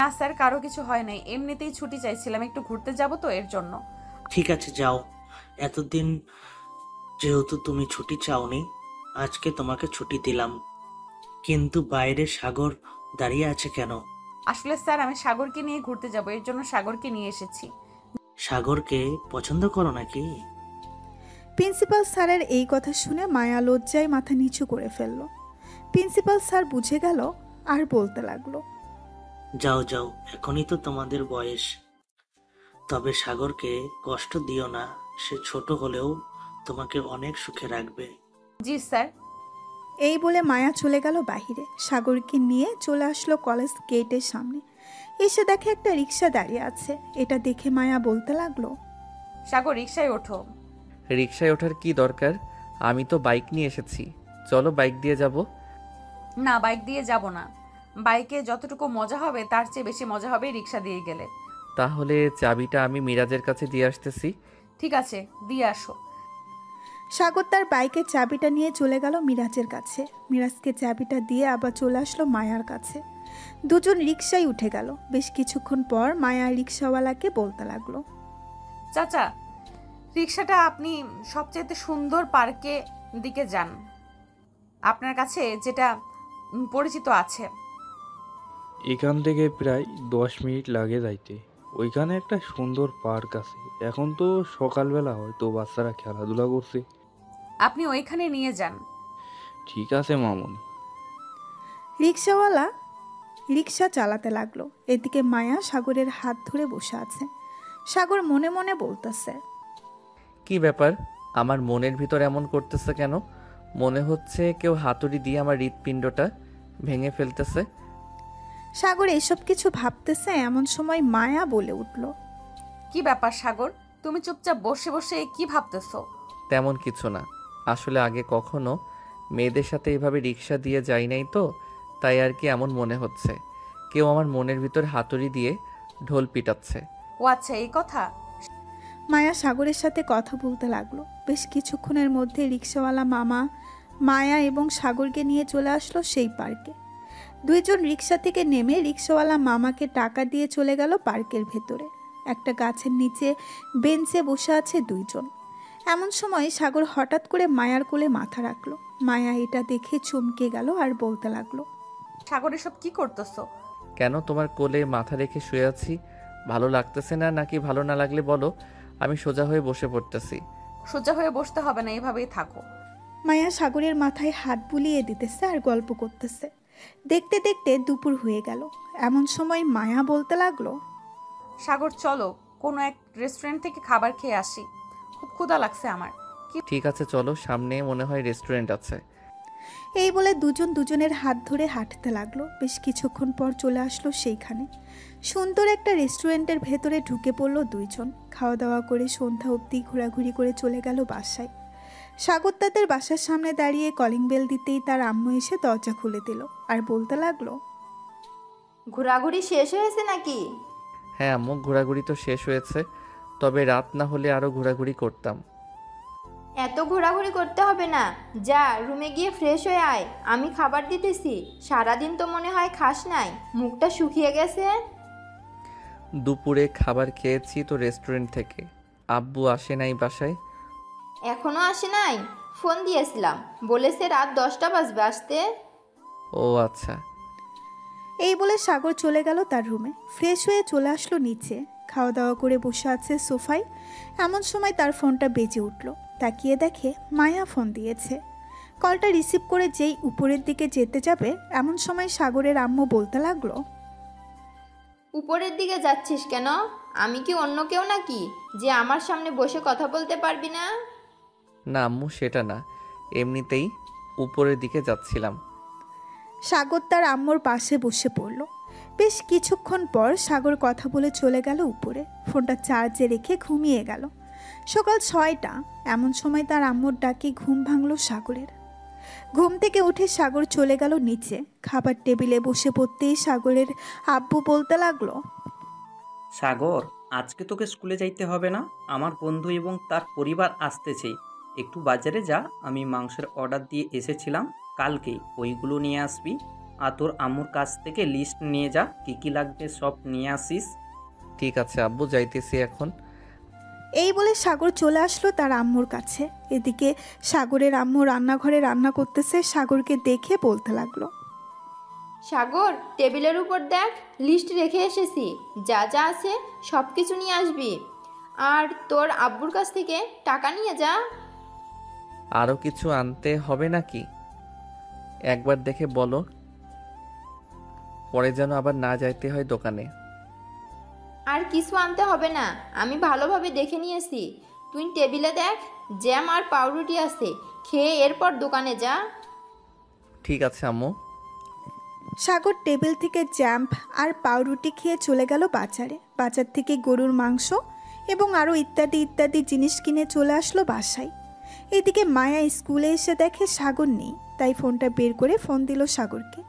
না স্যার, কারো কিছু হয় নাই, এমনিতেই ছুটি চাইছিলাম, একটু ঘুরতে যাব তো এর জন্য। ঠিক আছে যাও। এতদিন যেহেতু তুমি ছুটি চাওনি, আজকে তোমাকে ছুটি দিলাম। কিন্তু বাইরে সাগর দাঁড়িয়ে আছে কেন? আসলে স্যার, আমি সাগরকে নিয়ে ঘুরতে যাব, এর জন্য সাগরকে নিয়ে এসেছি। সাগরকে পছন্দ করো নাকি? প্রিন্সিপাল স্যারের এই কথা শুনে মায়া লজ্জায় মাথা নিচু করে ফেলল। প্রিন্সিপাল স্যার বুঝে গেল আর বলতে লাগলো, যাও যাও, এখনই তো তোমাদের বয়স। তবে সাগরকে কষ্ট দিও না, সে ছোট হলেও তোমাকে অনেক সুখে রাখবে। জি স্যার। এই বলে মায়া চলে গেল বাহিরে। সাগরকে নিয়ে চলে আসলো কলেজ গেটের সামনে। এসে দেখে একটা রিক্সা দাঁড়িয়ে আছে। এটা দেখে মায়া বলতে লাগলো, সাগর, রিক্সায় ওঠো। রিকশায় ওঠার কি দরকার? আমি তো বাইক নিয়ে এসেছি, চলো বাইক দিয়ে যাব। না, বাইক দিয়ে যাব না। বাইকে যতটুকু মজা হবে তার চেয়ে বেশি মজা হবে রিক্সা দিয়ে গেলে। তাহলে চাবিটা আমি মিরাজের কাছে দিয়ে আসতেছি। ঠিক আছে, দিয়ে আসো। সাগর তার বাইকের চাবিটা নিয়ে চলে গেল মিরাজের কাছে। মিরাজকে চাবিটা দিয়ে আবার চলে আসলো মায়ার কাছে। দুজন রিক্সায় উঠে গেল। বেশ কিছুক্ষণ পর মায়া রিক্সাওয়ালাকে বলতে লাগলো, চাচা, রিক্সাটা আপনি সবচেয়ে সুন্দর পার্কে দিকে যান, আপনার কাছে যেটা পরিচিত আছে। এখান থেকে প্রায় 10 মিনিট লাগে যাইতে। ওইখানে একটা সুন্দর পার্ক আছে। এখন তো সকালবেলা, হয়তো বাচ্চারা খেলাধুলা করছে। আপনি ওইখানে নিয়ে যান। ঠিক আছে মামুনি। রিক্সাওয়ালা রিক্সা চালাতে লাগলো। এদিকে মায়া সাগরের হাত ধরে বসে আছে। সাগর মনে মনে বলতেছে, কি ব্যাপার, আমার মনের ভিতর এমন করতেছে কেন? মনে হচ্ছে কেউ হাতুড়ি দিয়ে আমার হৃৎপিণ্ডটা ভেঙে ফেলতেছে। সাগর এসব কিছু ভাবতেছে এমন সময় মায়া বলে উঠল, কি ব্যাপার সাগর, তুমি চুপচাপ বসে বসে কি ভাবতেছো? তেমন কিছু না, আসলে আগে কখনো মেয়েদের সাথে এভাবে রিক্সা দিয়ে যাই নাই তো, তাই আর কি এমন মনে হচ্ছে। কেউ আমার মনের ভিতর হাতুড়ি দিয়ে ঢোল পিটাচ্ছে। ও আচ্ছা, এই কথা। মায়া সাগরের সাথে কথা বলতে লাগলো। বেশ কিছুক্ষণের মধ্যে রিক্সাওয়ালা মামা মায়া এবং সাগরকে নিয়ে চলে আসলো সেই পার্কে। দুইজন রিক্সা থেকে নেমে রিক্সাওয়ালা মামাকে টাকা দিয়ে চলে গেল পার্কের ভেতরে। একটা গাছের নিচে বেঞ্চে বসে আছে দুইজন। এমন সময় সাগর হঠাৎ করে মায়ার কোলে মাথা রাখলো। মায়া এটা দেখে চমকে গেল আর বলতে লাগলো, সাগর এসব কি করতেছো? কেন, তোমার কোলে মাথা রেখে শুয়ে আছি, ভালো লাগতেছে না নাকি? ভালো না লাগলে বলো, আমি সোজা হয়ে বসে পড়তেছি। সোজা হয়ে বসতে হবে না, এভাবেই থাকো। মায়া সাগরের মাথায় হাত বুলিয়ে দিতেছে আর গল্প করতেছে। দেখতে দেখতে দুপুর হয়ে গেল। এমন সময় মায়া বলতে লাগলো, সাগর চলো কোনো এক রেস্টুরেন্ট থেকে খাবার খেয়ে আসি, খুব ক্ষুধা লাগছে আমার। ঠিক আছে চলো, সামনে মনে হয় রেস্টুরেন্ট আছে। এই বলে দুজন দুজনের হাত ধরে হাঁটতে লাগলো। বেশ কিছুক্ষণ পর চলে আসলো সেইখানে। সুন্দর একটা রেস্টুরেন্টের ভেতরে ঢুকে পড়লো দুইজন। খাওয়া দাওয়া করে সন্ধ্যা অবধি ঘোরাঘুরি করে চলে গেল বাসায়। সাগর তাদের বাসার সামনে দাঁড়িয়ে কলিং বেল দিতেই তার আম্মু এসে দরজা খুলে দিল আর বলতে লাগলো, ঘোরাঘুরি শেষ হয়েছে নাকি? হ্যাঁ আম্মু, ঘোরাঘুরি তো শেষ হয়েছে, তবে রাত না হলে আরও ঘোরাঘুরি করতাম। এত ঘোরাঘুরি করতে হবে না, যা রুমে গিয়ে ফ্রেশ হয়ে আয়, আমি খাবার দিতেছি। সারাদিন তো মনে হয় খাস নাই, মুখটা শুকিয়ে গেছে। দুপুরে খাবার খেয়েছি তো রেস্টুরেন্ট থেকে। আব্বু আসে নাই বাসায়? এখনো আসে নাই, ফোন দিয়েছিলাম, বলেছে রাত 10টা বাজবে আসতে। ও আচ্ছা। এই বলে সাগর চলে গেল তার রুমে। ফ্রেশ হয়ে চলে আসলো নিচে। খাওয়া দাওয়া করে বসে আছে সোফায়। এমন সময় তার ফোনটা বেজে উঠল। তাকিয়ে দেখে মায়া ফোন দিয়েছে। কলটা রিসিভ করে যেই উপরের দিকে যেতে যাবে এমন সময় সাগরের আম্মু বলতে লাগলো, উপরের দিকে যাচ্ছিস কেন? আমি কি অন্য কেউ নাকি যে আমার সামনে বসে কথা বলতে পারবি না? না আম্মু, সেটা না, এমনিতেই উপরের দিকে যাচ্ছিলাম। সাগর তার আম্মুর পাশে বসে পড়ল। বেশ কিছুক্ষণ পর সাগর কথা বলে চলে গেল উপরে। ফোনটা চার্জে রেখে ঘুমিয়ে গেল। সকাল 6টা। এমন সময় তার আম্মুর ডাকে ঘুম ভাঙল সাগরের। ঘুম থেকে উঠে সাগর চলে গেল নিচে। খাবার টেবিলে বসে পড়তেই সাগরের আব্বু বলতে লাগলো, সাগর, আজকে তোকে স্কুলে যাইতে হবে না, আমার বন্ধু এবং তার পরিবার আসতেছে। একটু বাজারে যা, আমি মাংসের অর্ডার দিয়ে এসেছিলাম কালকে, ওইগুলো নিয়ে আসবি। আর তোর আম্মুর কাছ থেকে লিস্ট নিয়ে যা, কী কী লাগবে সব নিয়ে আসিস। ঠিক আছে আব্বু, যাইতেছি এখন। এই বলে সাগর চলে আসলো তার আম্মুর কাছে। এদিকে সাগরের আম্মু রান্নাঘরে রান্না করতেছে। সাগরকে দেখে বলতে লাগলো, সাগর, টেবিলের উপর দেখ, লিস্ট রেখে এসেছি, যা যা আছে সব কিছু নিয়ে আসবি। আর তোর আব্বুর কাছ থেকে টাকা নিয়ে যা। আরও কিছু আনতে হবে নাকি? একবার দেখে বলো, পরে যেন আবার না যাইতে হয় দোকানে। আর কিছু আনতে হবে না, আমি ভালোভাবে দেখে নিয়েছি। তুই টেবিলে দেখ, জ্যাম আর পাউরুটি আছে, খেয়ে এরপর দোকানে যা। ঠিক আছে আম্মু। সাগর টেবিল থেকে জ্যাম্প আর পাউরুটি খেয়ে চলে গেল বাজারে। বাজার থেকে গরুর মাংস এবং আরও ইত্যাদি ইত্যাদি জিনিস কিনে চলে আসলো বাসায়। এদিকে মায়া স্কুলে এসে দেখে সাগর নেই, তাই ফোনটা বের করে ফোন দিল সাগরকে।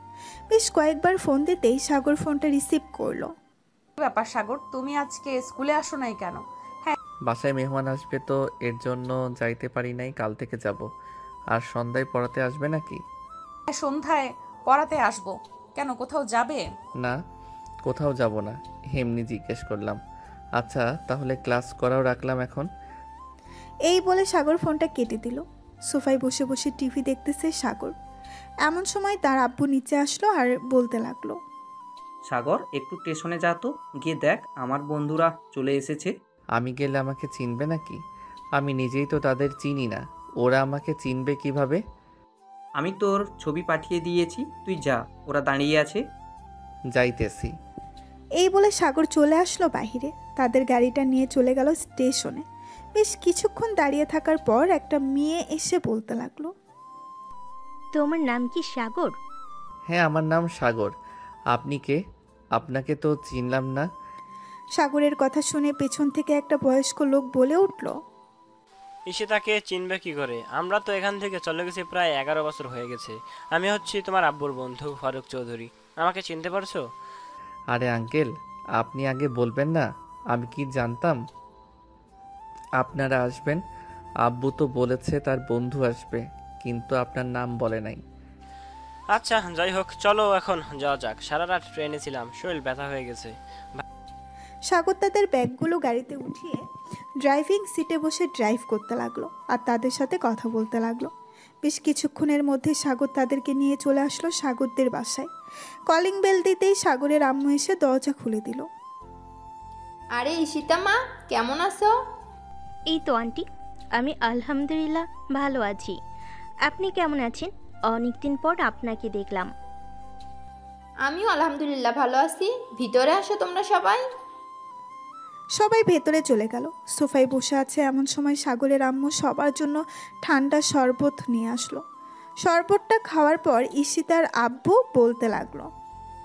বেশ কয়েকবার ফোন দিতেই সাগর ফোনটা রিসিভ করলো। কি ব্যাপার সাগর, তুমি আজকে স্কুলে আসো নাই কেন? বাসায় মেহমান আসবে তো এর জন্য যাইতে পারি নাই, কাল থেকে যাব। আর সন্ধ্যায় পড়াতে আসবে নাকি? সন্ধ্যায় পড়াতে আসবো। কেন, কোথাও যাবে? না, কোথাও যাব না, এমনি জিজ্ঞেস করলাম। আচ্ছা তাহলে ক্লাস করাও রাখলাম এখন। এই বলে সাগর ফোনটা কেটে দিল। সোফায় বসে বসে টিভি দেখতেছে সাগর। এমন সময় তার আব্বু নিচে আসলো আর বলতে লাগলো, সাগর, একটু স্টেশনে যা তো, গিয়ে দেখ আমার বন্ধুরা চলে এসেছে। আমি গেলে আমাকে চিনবে নাকি? আমি নিজেই তো তাদের চিনি না, ওরা আমাকে চিনবে কিভাবে? আমি তোর ছবি পাঠিয়ে দিয়েছি, তুই যা, ওরা দাঁড়িয়ে আছে। যাইতেছি। এই বলে সাগর চলে আসলো বাহিরে। তাদের গাড়িটা নিয়ে চলে গেল স্টেশনে। বেশ কিছুক্ষণ দাঁড়িয়ে থাকার পর একটা মেয়ে এসে বলতে লাগলো, তোমার নাম কি সাগর? হ্যাঁ আমার নাম সাগর। আপনি কে? আপনাকে তো চিনলাম না। সাগরের কথা শুনে পেছন থেকে একটা বয়স্ক লোক বলে উঠল, ঈশিতাকে চিনবে কি করে? আমরা তো এখান থেকে চলে গেছি প্রায় 11 বছর হয়ে গেছে। আমি হচ্ছি তোমার আব্বুর বন্ধু ফারুক চৌধুরী। আমাকে চিনতে পারছো? আরে আঙ্কেল, আপনি আগে বলবেন না? আমি কি জানতাম আপনারা আসবেন? আব্বু তো বলেছে তার বন্ধু আসবে, কিন্তু আপনার নাম বলে নাই। আচ্ছা যাই হোক, চলো এখন যাওয়া যাক। সারা রাত ট্রেনে ছিলাম, শরীর ব্যথা হয়ে গেছে। সাগর তাদের ব্যাগগুলো গাড়িতে উঠিয়ে ড্রাইভিং সিটে বসে ড্রাইভ করতে লাগলো আর তাদের সাথে কথা বলতে লাগলো। বেশ কিছুক্ষণের মধ্যে সাগর তাদেরকে নিয়ে চলে আসলো সাগরদের বাসায়। কলিং বেল দিতেই সাগরের আম্মু এসে দরজা খুলে দিল। আরে ঈশিতা মা, কেমন আছো? এই তো আন্টি, আমি আলহামদুলিল্লাহ ভালো আছি। আপনি কেমন আছেন? অনেকদিন পর আপনাকে দেখলাম। আমিও আলহামদুলিল্লাহ ভালো আছি। ভিতরে আসো তোমরা সবাই। সবাই ভেতরে চলে গেল। সোফায় বসে আছে এমন সময় সাগরের আম্মু সবার জন্য ঠান্ডা শরবত নিয়ে আসলো। শরবতটা খাওয়ার পর ঈশিতার আব্বু বলতে লাগলো,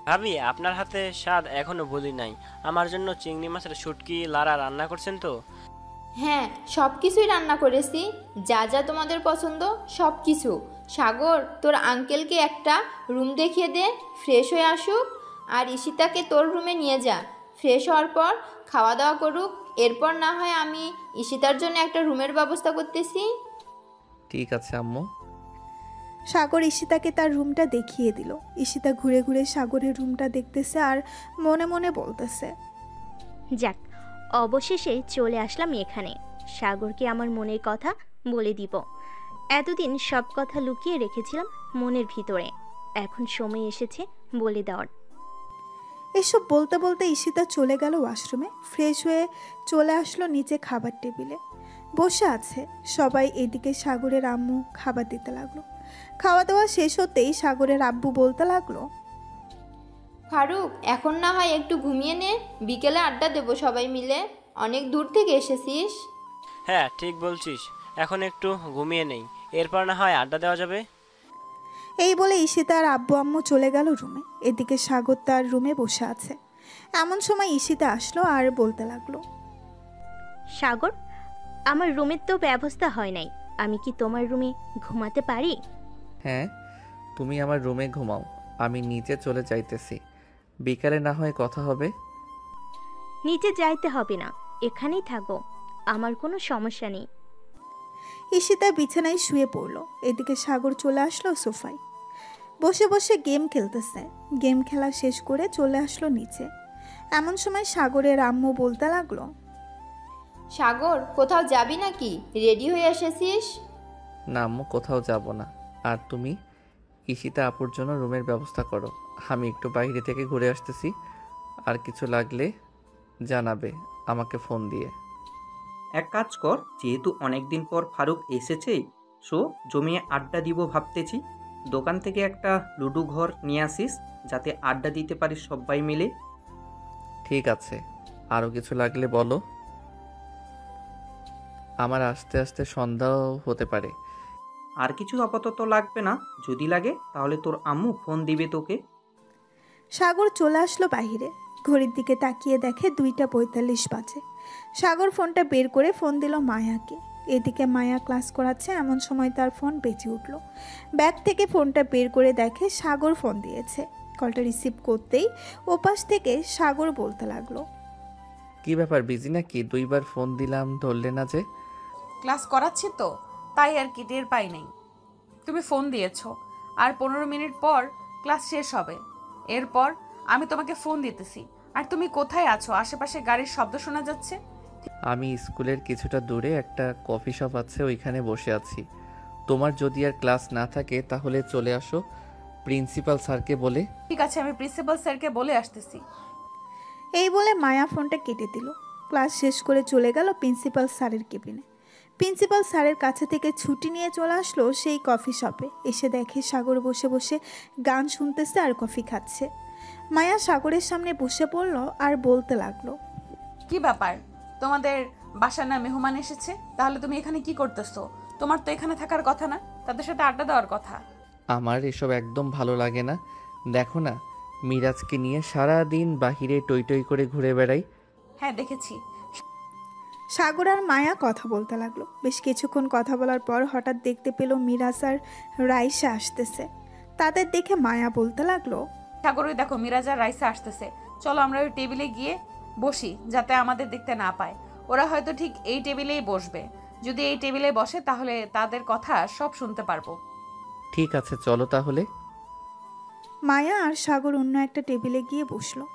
ভাবি, আপনার হাতে স্বাদ এখনো ভুলি নাই। আমার জন্য চিংড়ি মাছের শুটকি লাড়া রান্না করছেন তো? হ্যাঁ, সব কিছুই রান্না করেছি, যা যা তোমাদের পছন্দ সব কিছু। সাগর, তোর আঙ্কেলকে একটা রুম দেখিয়ে দে, ফ্রেশ হয়ে আসুক। আর ঈশিতাকে তোর রুমে নিয়ে যা, ফ্রেশ হওয়ার পর খাওয়া দাওয়া করুক। এরপর না হয় আমি ঈশিতার জন্য একটা রুমের ব্যবস্থা করতেছি। ঠিক আছে আম্মু। সাগর ঈশিতাকে তার রুমটা দেখিয়ে দিল। ঈশিতা ঘুরে ঘুরে সাগরের রুমটা দেখতেছে আর মনে মনে বলতেছে, যাক, অবশেষে চলে আসলাম এখানে। সাগরকে আমার মনের কথা বলে দিব। এতদিন সব কথা লুকিয়ে রেখেছিলাম মনের ভিতরে, এখন সময় এসেছে বলে দেওয়ার। এসব বলতে বলতে ঈশিতা চলে গেল ওয়াশরুমে। ফ্রেশ হয়ে চলে আসলো নিচে খাবার টেবিলে বসে আছে সবাই। এদিকে সাগরের আম্মু খাবার দিতে লাগলো। খাওয়া দাওয়া শেষ হতেই সাগরের আব্বু বলতে লাগলো, ফারুক, এখন না হয় একটু ঘুমিয়ে নে, বিকেলে আড্ডা দেবো সবাই মিলে। অনেক দূর থেকে এসেছিস। হ্যাঁ ঠিক বলছিস, এখন একটু ঘুমিয়ে নেই, এরপর না হয় আড্ডা দেওয়া যাবে। এই বলে ঈশিতা আর আব্বু আম্মু চলে গেল রুমে। এদিকে সাগর তার রুমে বসে আছে। এমন সময় ঈশিতা আসলো আর বলতে লাগলো, সাগর, আমার রুমের তো ব্যবস্থা হয় নাই, আমি কি তোমার রুমে ঘুমাতে পারি? হ্যাঁ, তুমি আমার রুমে ঘুমাও, আমি নিচে চলে যাইতেছি। বিকালে না হয় কথা হবে। নিচে যাইতে হবে না, এখানেই থাকো, আমার কোনো সমস্যা নেই। ঈশিতা বিছানায় শুয়ে পড়লো। এদিকে সাগর চলে আসলো সোফায়, বসে বসে গেম খেলতেছে। গেম খেলা শেষ করে চলে আসলো নিচে। এমন সময় সাগরের আম্মু বলতে লাগলো, সাগর, কোথাও যাবি নাকি? রেডি হয়ে এসেছিস? না আম্মু, কোথাও যাব না। আর তুমি ঈশিতা আপুর জন্য রুমের ব্যবস্থা করো, আমি একটু বাইরে থেকে ঘুরে আসতেছি। আর কিছু লাগলে জানাবে আমাকে ফোন দিয়ে। এক কাজ কর, যেহেতু অনেকদিন পর ফারুক এসেছে, সো জমিয়ে আড্ডা দিব ভাবতেছি। দোকান থেকে একটা লুডো ঘর নিয়ে আসিস, যাতে আড্ডা দিতে পারিস সবাই মিলে। ঠিক আছে, আরও কিছু লাগলে বলো। আমার আস্তে আস্তে সন্ধ্যাও হতে পারে। আর কিছু আপাতত লাগবে না, যদি লাগে তাহলে তোর আম্মু ফোন দিবে তোকে। সাগর চলে আসলো বাহিরে। ঘড়ির দিকে তাকিয়ে দেখে 2:45 বাজে। সাগর ফোনটা বের করে ফোন দিল মায়াকে। এদিকে মায়া ক্লাস করাচ্ছে। এমন সময় তার ফোন বেজে উঠল। ব্যাগ থেকে ফোনটা বের করে দেখে সাগর ফোন দিয়েছে। কলটা রিসিভ করতেই ওপাশ থেকে সাগর বলতে লাগলো, কি ব্যাপার, বিজি নাকি? 2বার ফোন দিলাম, ধরলে না যে? ক্লাস করাচ্ছি তো, তাই আর কি টের পাই নাই। তুমি ফোন দিয়েছো, আর 15 মিনিট পর ক্লাস শেষ হবে। এরপর আমি তোমাকে ফোন দিতেছি, আর তুমি কোথায় আছো? আশেপাশে গাড়ির শব্দ শোনা যাচ্ছে। আমি স্কুলের কিছুটা দূরে একটা কফি শপ আছে, ওইখানে বসে আছি। তোমার যদি আর ক্লাস না থাকে তাহলে চলে আসো, প্রিন্সিপাল স্যারকে বলে। ঠিক আছে, আমি প্রিন্সিপাল স্যারকে বলে আসতেছি। এই বলে মায়া ফোনটা কেটে দিল। ক্লাস শেষ করে চলে গেল প্রিন্সিপাল স্যারের কেবিনে। প্রিন্সিপাল স্যারের কাছে থেকে ছুটি নিয়ে চলে আসলো সেই কফি শপে। এসে দেখে সাগর বসে বসে গান শুনতেছে আর কফি খাচ্ছে। মায়া সাগরের সামনে বসে পড়ল আর বলতে লাগলো, কি ব্যাপার, তোমাদের বাসায় না মেহমান এসেছে? তাহলে তুমি এখানে কি করতেছো? তোমার তো এখানে থাকার কথা না, তাদের সাথে আড্ডা দেওয়ার কথা। আমার এসব একদম ভালো লাগে না। দেখো না, মিরাজকে নিয়ে সারা দিন বাহিরে টই টই করে ঘুরে বেড়াই। হ্যাঁ দেখেছি। সাগর আর মায়া কথা বলতে লাগলো। বেশ কিছুক্ষণ কথা বলার পর হঠাৎ দেখতে পেল মিরাজ আর রাইসা আসতেছে। তাদের দেখে মায়া বলতে লাগলো, সাগর ওই দেখো মিরাজ আর রাইসা আসতেছে, চলো আমরা ওই টেবিলে গিয়ে বসি যাতে আমাদের দেখতে না পায়। ওরা হয়তো ঠিক এই টেবিলেই বসবে, যদি এই টেবিলে বসে তাহলে তাদের কথা সব শুনতে পারবো। ঠিক আছে চলো তাহলে। মায়া আর সাগর অন্য একটা টেবিলে গিয়ে বসলো।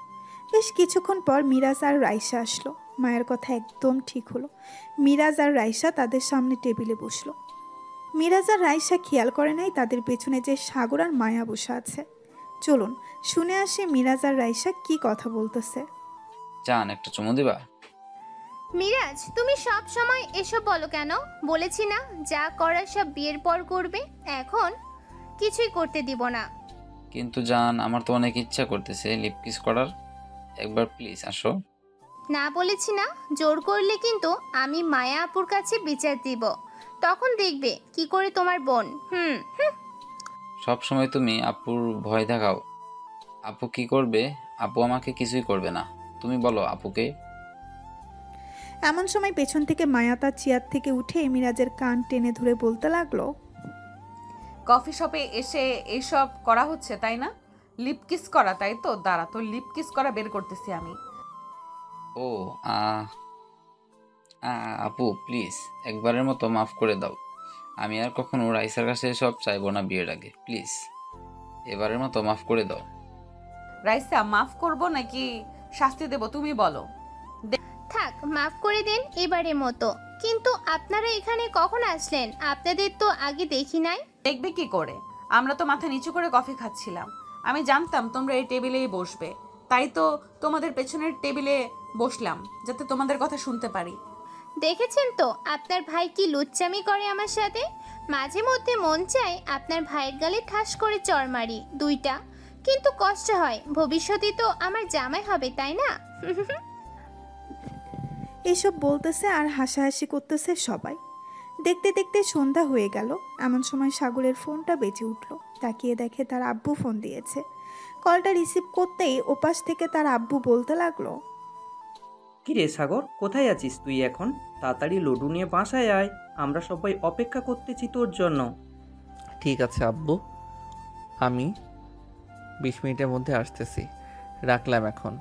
বেশ কিছুক্ষণ পর মিরাজ আর রাইসা আসলো। মায়ের কথা একদম ঠিক হলো, মিরাজ আর রাইসা তাদের সামনে টেবিলে বসলো। মিরাজ আর রাইসা খেয়াল করে নাই তাদের পেছনে যে সাগর আর মায়া বসে আছে। চলুন শুনে আসি মিরাজ আর রাইসা কি কথা বলতেছে। জান একটা চুমু দিবা? মিরাজ, তুমি সব সময় এসব বলো কেন? বলেছি না যা করার সব বিয়ের পর করবে, এখন কিছুই করতে দিব না। কিন্তু জান আমার তো অনেক ইচ্ছা করতেছে লিপ কিস করার, একবার প্লিজ আসো। না বলেছি না, জোর করলে কিন্তু আমি মায়া আপুর কাছে বিচার দিব, তখন দেখবে কি করে তোমার বোন। সব সময় তুমি আপুর ভয় দেখাও। আপু কি করবে? আপু আমাকে কিছুই করবে না, তুমি বলো আপুকে। এমন সময় পেছন থেকে মায়া তার চেয়ার থেকে উঠে মিরাজের কান টেনে ধরে বলতে লাগলো, কফি শপে এসে এইসব করা হচ্ছে তাই না? লিপ কিস করা, তাই তো? দাঁড়া, তো লিপ কিস করা বের করতেছি আমি। ও আপু প্লিজ একবারের মতো মাফ করে দাও। আমি আর কখনো রাইসার কাছে সব চাইবো না বিয়ের আগে, প্লিজ এবারের মতো মাফ করে দাও। রাইসা, মাফ করব নাকি শাস্তি দেব তুমি বলো? থাক, মাফ করে দেন এবারের মতো। কিন্তু আপনারা এখানে কখন আসলেন? আপনাদের তো আগে দেখি নাই। দেখবে কি করে? আমরা তো মাথা নিচু করে কফি খাচ্ছিলাম। আমি জানতাম তোমরা এই টেবিলেই বসবে, তাই তো তোমাদের পেছনের টেবিলে বসলাম যাতে তোমাদের কথা শুনতে পারি। দেখেছেন তো আপনার ভাই কি লুচ্চামি করে আমার সাথে। মাঝে মধ্যে মন চায় আপনার ভাইয়ের গালে ঠাস করে চড় মারি দুইটা, কিন্তু কষ্ট হয়, ভবিষ্যতে তো আমার জামাই হবে, তাই না? এইসব বলতেছে আর হাসাহাসি করতেছে সবাই। দেখতে দেখতে সন্ধ্যা হয়ে গেল। এমন সময় সাগরের ফোনটা বেজে উঠল। তাকিয়ে দেখে তার আব্বু ফোন দিয়েছে। কলটা রিসিভ করতেই ওপাশ থেকে তার আব্বু বলতে লাগলো, কিরে সাগর, কোথায় আছিস তুই এখন? তাড়াতাড়ি লডু নিয়ে বাসায় আয়, আমরা সবাই অপেক্ষা করতেছি তোর জন্য। ঠিক আছে আব্বু, আমি 20 মিনিটের মধ্যে আসতেছি, রাখলাম এখন।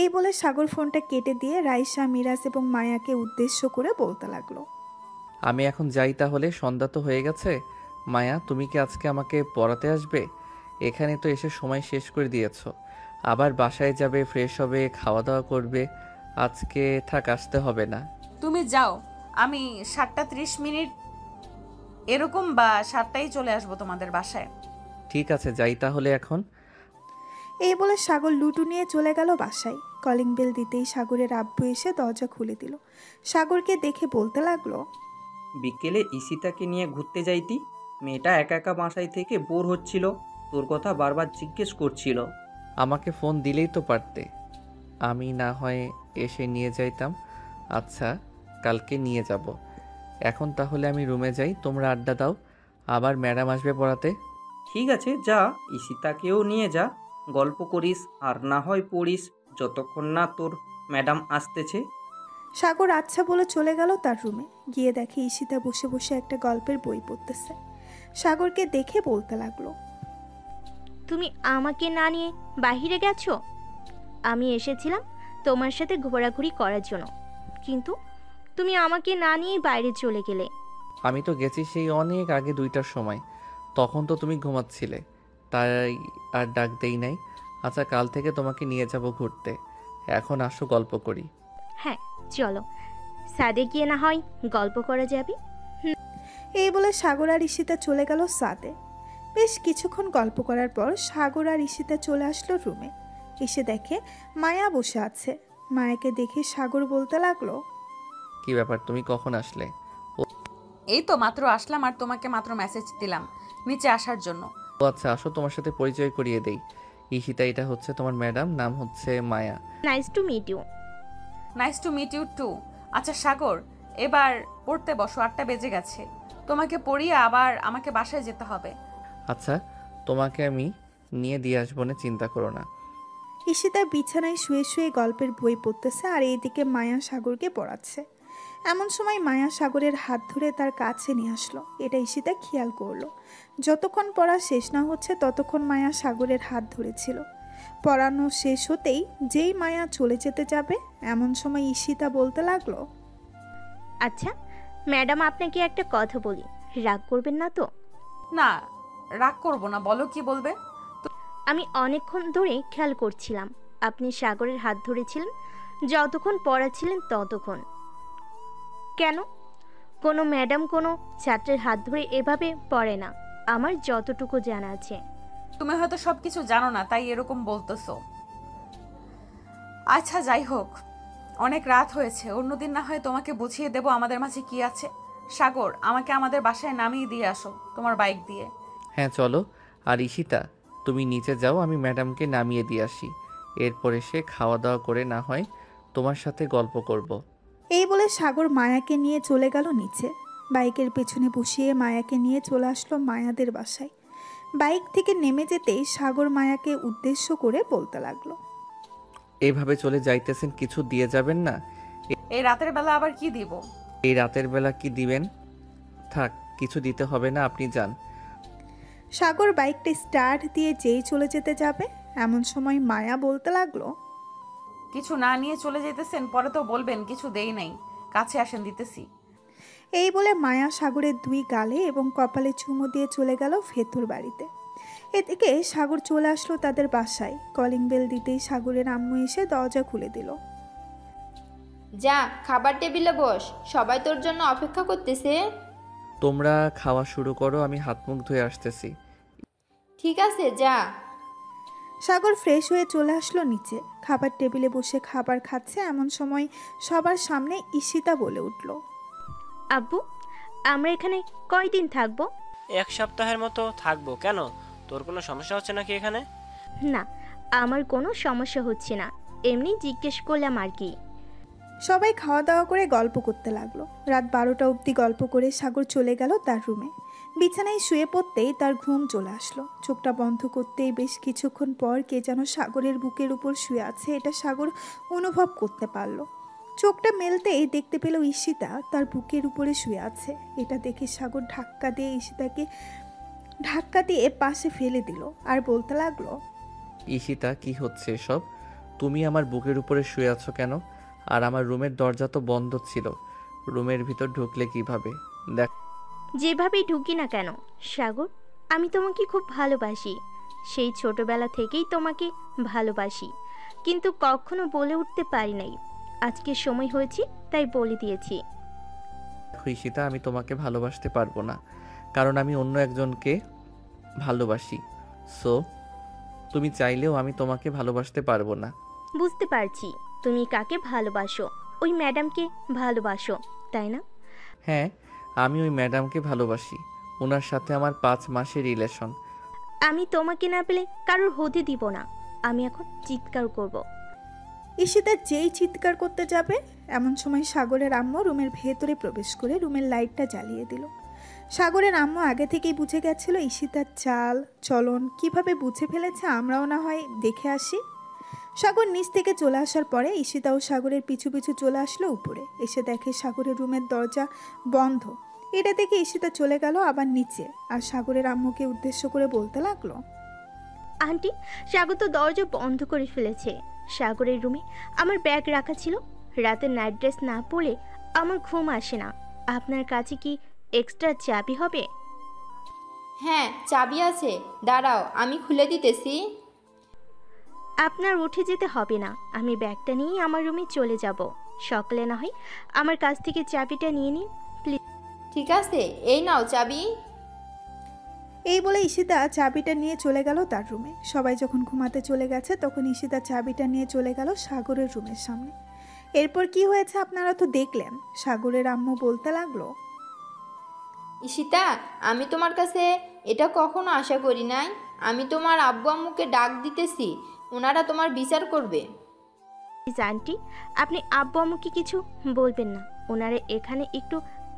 এই বলে সাগর ফোনটা কেটে দিয়ে রাইসা, মিরাজ এবং মায়াকে উদ্দেশ্য করে বলতে লাগলো, আমি এখন যাই তাহলে, সন্ধ্যা তো হয়ে গেছে। মায়া, তুমি কি আজকে আমাকে পড়াতে আসবে? এখানে তো এসে সময় শেষ করে দিয়েছো, আবার বাসায় যাবে, ফ্রেশ হবে, খাওয়া দাওয়া করবে। আজকে থাক, আসতে হবে না। তুমি যাও, আমি 7:30 এরকম বা 7টায় চলে আসবো তোমাদের বাসায়। ঠিক আছে, যাই তাহলে এখন। এই বলে সাগর লুটু নিয়ে চলে গেল বাসায়। কলিং বেল দিতেই সাগরের আব্বু এসে দরজা খুলে দিল। সাগরকে দেখে বলতে লাগলো, বিকেলে ঈশিতাকে নিয়ে ঘুরতে যাইতি, মেয়েটা একা একা বাসায় থেকে বোর হচ্ছিল, তোর কথা বারবার জিজ্ঞেস করছিল। আমাকে ফোন দিলেই তো পারতে, আমি না হয় এসে নিয়ে যাইতাম। আচ্ছা, কালকে নিয়ে যাব। এখন তাহলে আমি রুমে যাই, তোমরা আড্ডা দাও, আবার ম্যাডাম আসবে পড়াতে। ঠিক আছে যা, ঈশিতাকেও নিয়ে যা, গল্প করিস আর না হয় পড়িস যতক্ষণ না তোর ম্যাডাম আসতেছে। সাগর আচ্ছা বলে চলে গেল তার রুমে। গিয়ে দেখে ঈশিতা বসে বসে একটা গল্পের বই পড়তেছে। সাগরকে দেখে বলতে লাগলো, তুমি আমাকে না নিয়ে বাহিরে গেছো? আমি এসেছিলাম তোমার সাথে ঘোরাঘুরি করার জন্য, কিন্তু তুমি আমাকে না নিয়ে বাইরে চলে গেলে। আমি তো গেছি সেই অনেক আগে 2টার সময়, তখন তো তুমি ঘুমাচ্ছিলে, তাই আর ডাক দেই নাই। আচ্ছা, কাল থেকে তোমাকে নিয়ে যাব ঘুরতে, এখন আসো গল্প করি। হ্যাঁ চলো, সাদে গিয়ে না হয় গল্প করা যাবে। এই বলে সাগর আর ঈশিতা চলে গেল সাদে। বেশ কিছুক্ষণ গল্প করার পর সাগর আর ঈশিতা চলে আসলো রুমে। এসে দেখে মায়া বসে আছে। মায়াকে দেখে সাগর বলতে লাগলো, কি ব্যাপার, তুমি কখন আসলে? এই তো মাত্র আসলাম, আর তোমাকে মাত্র মেসেজ দিলাম নিচে আসার জন্য। ও আচ্ছা, আসো তোমার সাথে পরিচয় করিয়ে দেই। ঈশিতা, এটা হচ্ছে তোমার ম্যাডাম, নাম হচ্ছে Maya. Nice to meet you. Nice to meet you too. আচ্ছা সাগর, এবার পড়তে বসো, 8টা বেজে গেছে। তোমাকে পড়িয়ে আবার আমাকে বাসায় যেতে হবে। আচ্ছা, তোমাকে আমি নিয়ে দিয়ে আসবো না, চিন্তা করো না। ঈশিতা বিছানায় শুয়ে শুয়ে গল্পের বই পড়তেছে আর এইদিকে মায়া সাগরকে পড়াচ্ছে। এমন সময় মায়া সাগরের হাত ধরে তার কাছে নিয়ে আসলো। এটা ঈশিতা খেয়াল করলো। যতক্ষণ পড়া শেষ না হচ্ছে ততক্ষণ মায়া সাগরের হাত ধরেছিল। পড়ানো শেষ হতেই যেই মায়া চলে যেতে যাবে এমন সময় ঈশিতা বলতে লাগলো, আচ্ছা ম্যাডাম, আপনাকে একটা কথা বলি, রাগ করবেন না তো? না, রাগ করব না, বলো কি বলবে। আমি অনেকক্ষণ ধরে খেয়াল করছিলাম আপনি সাগরের হাত ধরেছিলেন, যতক্ষণ পড়াচ্ছিলেন ততক্ষণ। কেন? কোনো ম্যাডাম কোনো ছাত্রের হাত ধরে এভাবে পড়ে না, আমার যতটুকু জানা আছে। তুমি হয়তো সবকিছু জানো না তাই এরকম বলতেছো। আচ্ছা যাই হোক, অনেক রাত হয়েছে, অন্যদিন না হয় তোমাকে বুঝিয়ে দেব আমাদের মাঝে কি আছে। সাগর, আমাকে আমাদের বাসায় নামিয়ে দিয়ে আসো তোমার বাইক দিয়ে। হ্যাঁ চলো। আর ঈশিতা, তুমি নিচে যাও, আমি ম্যাডামকে নামিয়ে দিয়ে আসি। এরপরে সে খাওয়া দাওয়া করে না হয় তোমার সাথে গল্প করব। এই বলে সাগর মায়াকে নিয়ে চলে গেল নিচে। বাইকের পেছনে বসিয়ে মায়াকে নিয়ে চলে আসলো মায়াদের বাসায়। বাইক থেকে নেমে যেতেই সাগর মায়াকে উদ্দেশ্য করে বলতে লাগলো, এইভাবে চলে যাইতেছেন, কিছু দিয়ে যাবেন না? এই রাতের বেলা আবার কি দিব? এই রাতের বেলা কি দিবেন? থাক, কিছু দিতে হবে না, আপনি যান। সাগর বাইকটা স্টার্ট দিয়ে যেই চলে যেতে যাবে এমন সময় মায়া বলতে লাগলো, কিছু না নিয়ে চলে যেতেছেন, পরে তো বলবেন কিছু দেই নাই, কাছে আসেন দিতেছি। এই বলে মায়া সাগরের দুই গালে এবং কপালে চুমু দিয়ে চলে গেল ভেতর বাড়িতে। এদিকে সাগর চলে আসলো তাদের বাসায়। কলিং বেল দিতেই সাগরের আম্মু এসে দরজা খুলে দিল। যা, খাবার টেবিলে বস, সবাই তোর জন্য অপেক্ষা করতেছে। তোমরা খাওয়া শুরু করো, আমি হাত মুখ ধুয়ে আসতেছি। ঠিক আছে, যা। সাগর ফ্রেশ হয়ে চলে আসলো নিচে। খাবার টেবিলে বসে খাবার খাচ্ছে এমন সময় সবার সামনে ঈশিতা বলে উঠল, আব্বু, আমরা এখানে কয়দিন থাকবো? 1 সপ্তাহের মতো থাকবো। কেন, তোর কোনো সমস্যা হচ্ছে নাকি এখানে? না, আমার কোনো সমস্যা হচ্ছে না, এমনি জিজ্ঞেস করলাম আর কি। সবাই খাওয়া দাওয়া করে গল্প করতে লাগলো। রাত 12টা অবধি গল্প করে সাগর চলে গেল তার রুমে। বিছানায় শুয়ে পড়তেই তার ঘুম চলে আসলো। চোখটা বন্ধ করতেই বেশ কিছুক্ষণ পর কে যেন সাগরের বুকের উপর শুয়ে আছে, এটা সাগর অনুভব করতে পারলো। চোখটা মেলতেই দেখতে পেল ঈশিতা তার বুকের উপরে শুয়ে আছে। এটা দেখে সাগর ধাক্কা দিয়ে পাশে ফেলে দিল আর বলতে লাগলো, ঈশিতা, কি হচ্ছে এসব? তুমি আমার বুকের উপরে শুয়ে আছো কেন? আর আমার রুমের দরজা তো বন্ধ ছিল, রুমের ভিতর ঢুকলে কিভাবে? দেখ, যেভাবেই ঢুকি না কেন সাগর, আমি তোমাকে খুব ভালোবাসি, সেই ছোটবেলা থেকেই তোমাকে ভালোবাসি, কিন্তু কখনো বলে উঠতে পারি নাই। আজকে সময় হয়েছে তাই বলে দিয়েছি। ঈশিতা, আমি তোমাকে ভালোবাসতে পারবো না, কারণ আমি অন্য একজনকে ভালোবাসি। সো তুমি চাইলেও আমি তোমাকে ভালোবাসতে পারবো না। বুঝতে পারছি তুমি কাকে ভালোবাসো, ওই ম্যাডামকে ভালোবাসো, তাই না? হ্যাঁ, আমি ওই ম্যাডামকে ভালোবাসি, ওনার সাথে আমার 5 মাসের রিলেশন। আমি তোমাকে না পেলে কারোর হতে দিব না। আমি এখন চিৎকার করব। ঈশিতা যেই চিৎকার করতে যাবে এমন সময় সাগরের আম্মু রুমের ভেতরে প্রবেশ করে রুমের লাইটটা জ্বালিয়ে দিল। সাগরের আম্মু আগে থেকেই বুঝে গেছিল ঈশিতার চাল চলন কিভাবে বুঝে ফেলেছে, আমরাও না হয় দেখে আসি। সাগর নিচ থেকে চলে আসার পরে ঈশিতাও সাগরের পিছু পিছু চলে আসলো উপরে। এসে দেখে সাগরের রুমের দরজা বন্ধ। এটা দেখে ঈশিতা চলে গেল আবার নিচে আর সাগরের আম্মুকে উদ্দেশ্য করে বলতে লাগলো, আন্টি, সাগর তো দরজা বন্ধ করে ফেলেছে। সাগরের রুমে আমার ব্যাগ রাখা ছিল, রাতে নাইট ড্রেস না পরে আমার ঘুম আসে না। আপনার কাছে কি এক্সট্রা চাবি হবে? হ্যাঁ, চাবি আছে, দাঁড়াও আমি খুলে দিতেছি। আপনার উঠে যেতে হবে না, আমি ব্যাগটা নিয়ে আমার রুমে চলে যাব। সকালে না হয় আমার কাছ থেকে চাবিটা নিয়ে নিন প্লিজ। ঠিক আছে, এই নাও চাবি। এই বলে ঈশিতা চাবিটা নিয়ে চলে গেল তার রুমে। সবাই যখন ঘুমাতে চলে গেছে তখন ঈশিতা চাবিটা নিয়ে চলে গেল সাগরের রুমের সামনে। এরপর কি হয়েছে আপনারা তো দেখলেন। সাগরের আম্মু বলতে লাগলো, ঈশিতা, আমি তোমার কাছে এটা কখনো আশা করি নাই। আমি তোমার আব্বু আম্মুকে ডাক দিতেছি, ওনারা তোমার বিচার করবে। আন্টি, আপনি আব্বু আম্মুকে কিছু বলবেন না, ওনারা এখানে একটু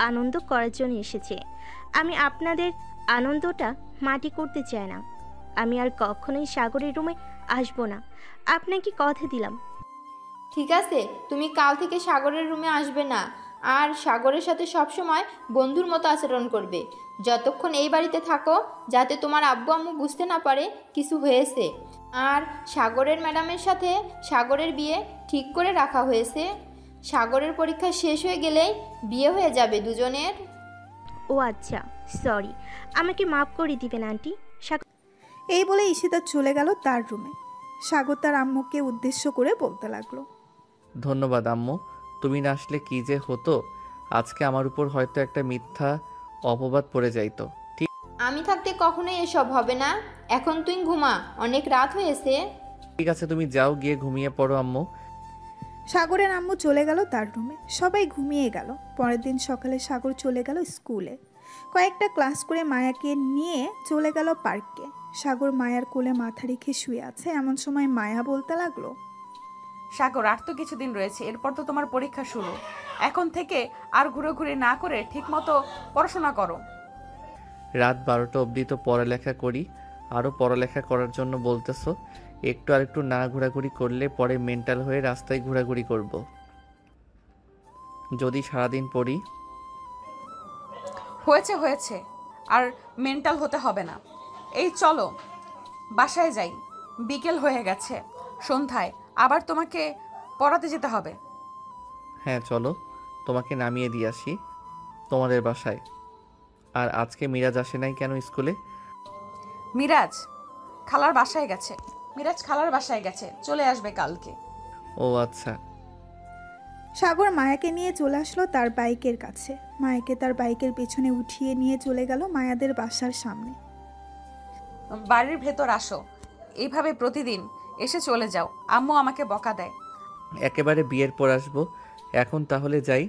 আনন্দ করার জন্য এসেছে। আমি আপনাদের আনন্দটা মাটি করতে চাই না। আমি আর কখনোই সাগরের রুমে আসবো না। আপনাকে কথা দিলাম। ঠিক আছে, তুমি কাল থেকে সাগরের রুমে আসবে না, আর সাগরের সাথে সবসময় বন্ধুর মতো আচরণ করবে যতক্ষণ এই বাড়িতে থাকো, যাতে তোমার আব্বু আম্মু বুঝতে না পারে কিছু হয়েছে। আর সাগরের ম্যাডামের সাথে সাগরের বিয়ে ঠিক করে রাখা হয়েছে। সাগরের পরীক্ষা শেষ হয়ে গেলেই বিয়ে হয়ে যাবে দুজনের। ও আচ্ছা, সরি, আমাকে মাফ করে দিবেন আন্টি। এই বলে ঈশিতা চলে গেল তার রুমে। সাগর তার আম্মুকে উদ্দেশ্য করে বলতে লাগলো, ধন্যবাদ আম্মু, তুমি না আসলে কি যে হতো। আজকে আমার উপর হয়তো একটা মিথ্যা অপবাদ পড়ে যাইতো। আমি থাকতে কখনোই এসব হবে না। এখন তুই ঘুমা, অনেক রাত হয়েছে। ঠিক আছে, তুমি যাও, গিয়ে ঘুমিয়ে পড়ো আম্মু। সাগরের আম্মু চলে গেল তার রুমে। সবাই ঘুমিয়ে গেল। পরের দিন সকালে সাগর চলে গেল স্কুলে। কয়েকটা ক্লাস করে মায়াকে নিয়ে চলে গেল পার্কে। সাগর মায়ার কোলে মাথা রেখে শুয়ে আছে। এমন সময় মায়া বলতে লাগলো, সাগর, আর তো কিছুদিন রয়েছে, এরপর তো তোমার পরীক্ষা শুরু। এখন থেকে আর ঘুরে না করে ঠিকমতো পড়াশোনা করো। রাত 12টা অবধি তো পড়ালেখা করি, আরও পড়ালেখা করার জন্য বলতেছো? একটু আর একটু না ঘোরাঘুরি করলে পরে মেন্টাল হয়ে রাস্তায় ঘোরাঘুরি করব। যদি সারাদিন পড়ি। হয়েছে, আর মেন্টাল হতে হবে না। এই চলো বাসায় যাই, বিকেল হয়ে গেছে, সন্ধ্যায় আবার তোমাকে পড়াতে যেতে হবে। হ্যাঁ চলো, তোমাকে নামিয়ে দিয়ে আসি তোমাদের বাসায়। আর আজকে মিরাজ আসে নাই কেন স্কুলে? মিরাজ খালার বাসায় গেছে, চলে আসবে কালকে। ও আচ্ছা। সাগর মায়াকে নিয়ে চলে আসলো তার বাইকের কাছে। মায়াকে তার বাইকের পেছনে উঠিয়ে নিয়ে চলে গেল মায়াদের বাসার সামনে। বাড়ির ভেতর আসো, এইভাবে প্রতিদিন এসে চলে যাও, আম্মু আমাকে বকা দেয়। একেবারে বিয়ের পর আসবো, এখন তাহলে যাই।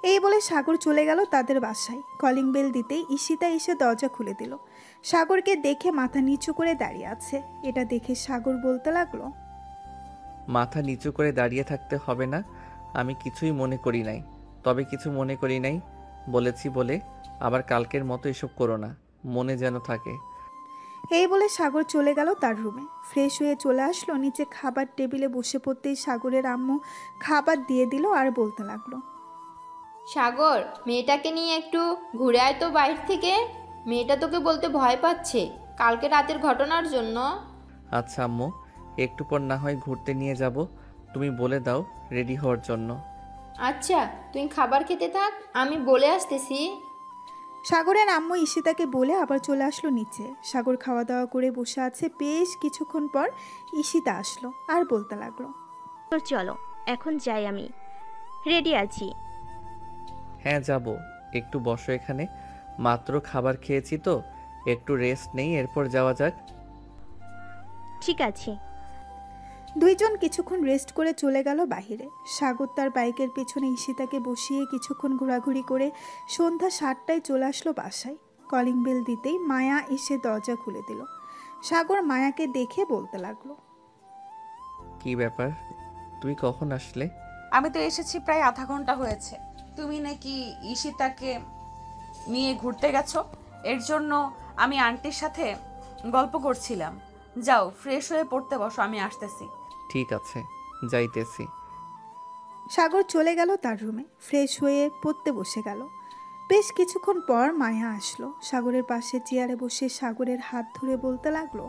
এই বলে সাগর চলে গেল তাদের বাসায়। কলিং বেল দিতেই ঈশিতা এসে দরজা খুলে দিল। সাগরকে দেখে মাথা নিচু করে দাঁড়িয়ে আছে। এটা দেখে সাগর বলতে লাগলো, মাথা নিচু করে দাঁড়িয়ে থাকতে হবে না, আমি কিছুই মনে করি নাই। তবে কিছু মনে করি নাই বলেছি বলে আবার কালকের মতো এসব করো না, মনে যেন থাকে। এই বলে সাগর চলে গেল তার রুমে। ফ্রেশ হয়ে চলে আসলো নিচে। খাবার টেবিলে বসে পড়তেই সাগরের আম্মু খাবার দিয়ে দিল আর বলতে লাগলো, সাগর, মেয়েটাকে নিয়ে একটু ঘুরে আয় তো বাইরে থেকে। মেয়েটা তোকে বলতে ভয় পাচ্ছে কালকে রাতের ঘটনার জন্য। আচ্ছা আম্মু, একটু পর না হয় ঘুরতে নিয়ে যাব, তুমি বলে দাও রেডি হওয়ার জন্য। আচ্ছা, তুই খাবার খেতে থাক, আমি বলে আসতেছি। সাগরের আম্মু ঈশিতাকে বলে আবার চলে আসলো নিচে। সাগর খাওয়া দাওয়া করে বসে আছে। বেশ কিছুক্ষণ পর ঈশিতা আসলো আর বলতে লাগলো, চলো এখন যাই, আমি রেডি আছি। হ্যাঁ যাব, একটু বসো এখানে, মাত্র খাবার খেয়েছি তো, একটু রেস্ট নেই, এরপর যাওয়া যাক। ঠিক আছে। দুইজন কিছুক্ষণ রেস্ট করে চলে গেল বাহিরে। সাগর তার বাইকের পেছনে ঈশিতাকে বসিয়ে কিছুক্ষণ ঘোরাঘুরি করে সন্ধ্যা 7টায় চলে আসলো বাসায়। কলিং বেল দিতেই মায়া এসে দরজা খুলে দিল। সাগর মায়াকে দেখে বলতে লাগলো, কি ব্যাপার, তুমি কখন আসলে? আমি তো এসেছি প্রায় আধা ঘন্টা হয়েছে। তুমি নাকি ঈশিতাকে নিয়ে ঘুরতে গেছো, এর জন্য আমি আন্টির সাথে গল্প করছিলাম। যাও ফ্রেশ হয়ে পড়তে বসো, আমি আসতেছি। ঠিক আছে, যাইতেছি। সাগর চলে গেল তার রুমে। ফ্রেশ হয়ে পড়তে বসে গেল। বেশ কিছুক্ষণ পর মায়া আসলো। সাগরের পাশে চেয়ারে বসে সাগরের হাত ধরে বলতে লাগলো,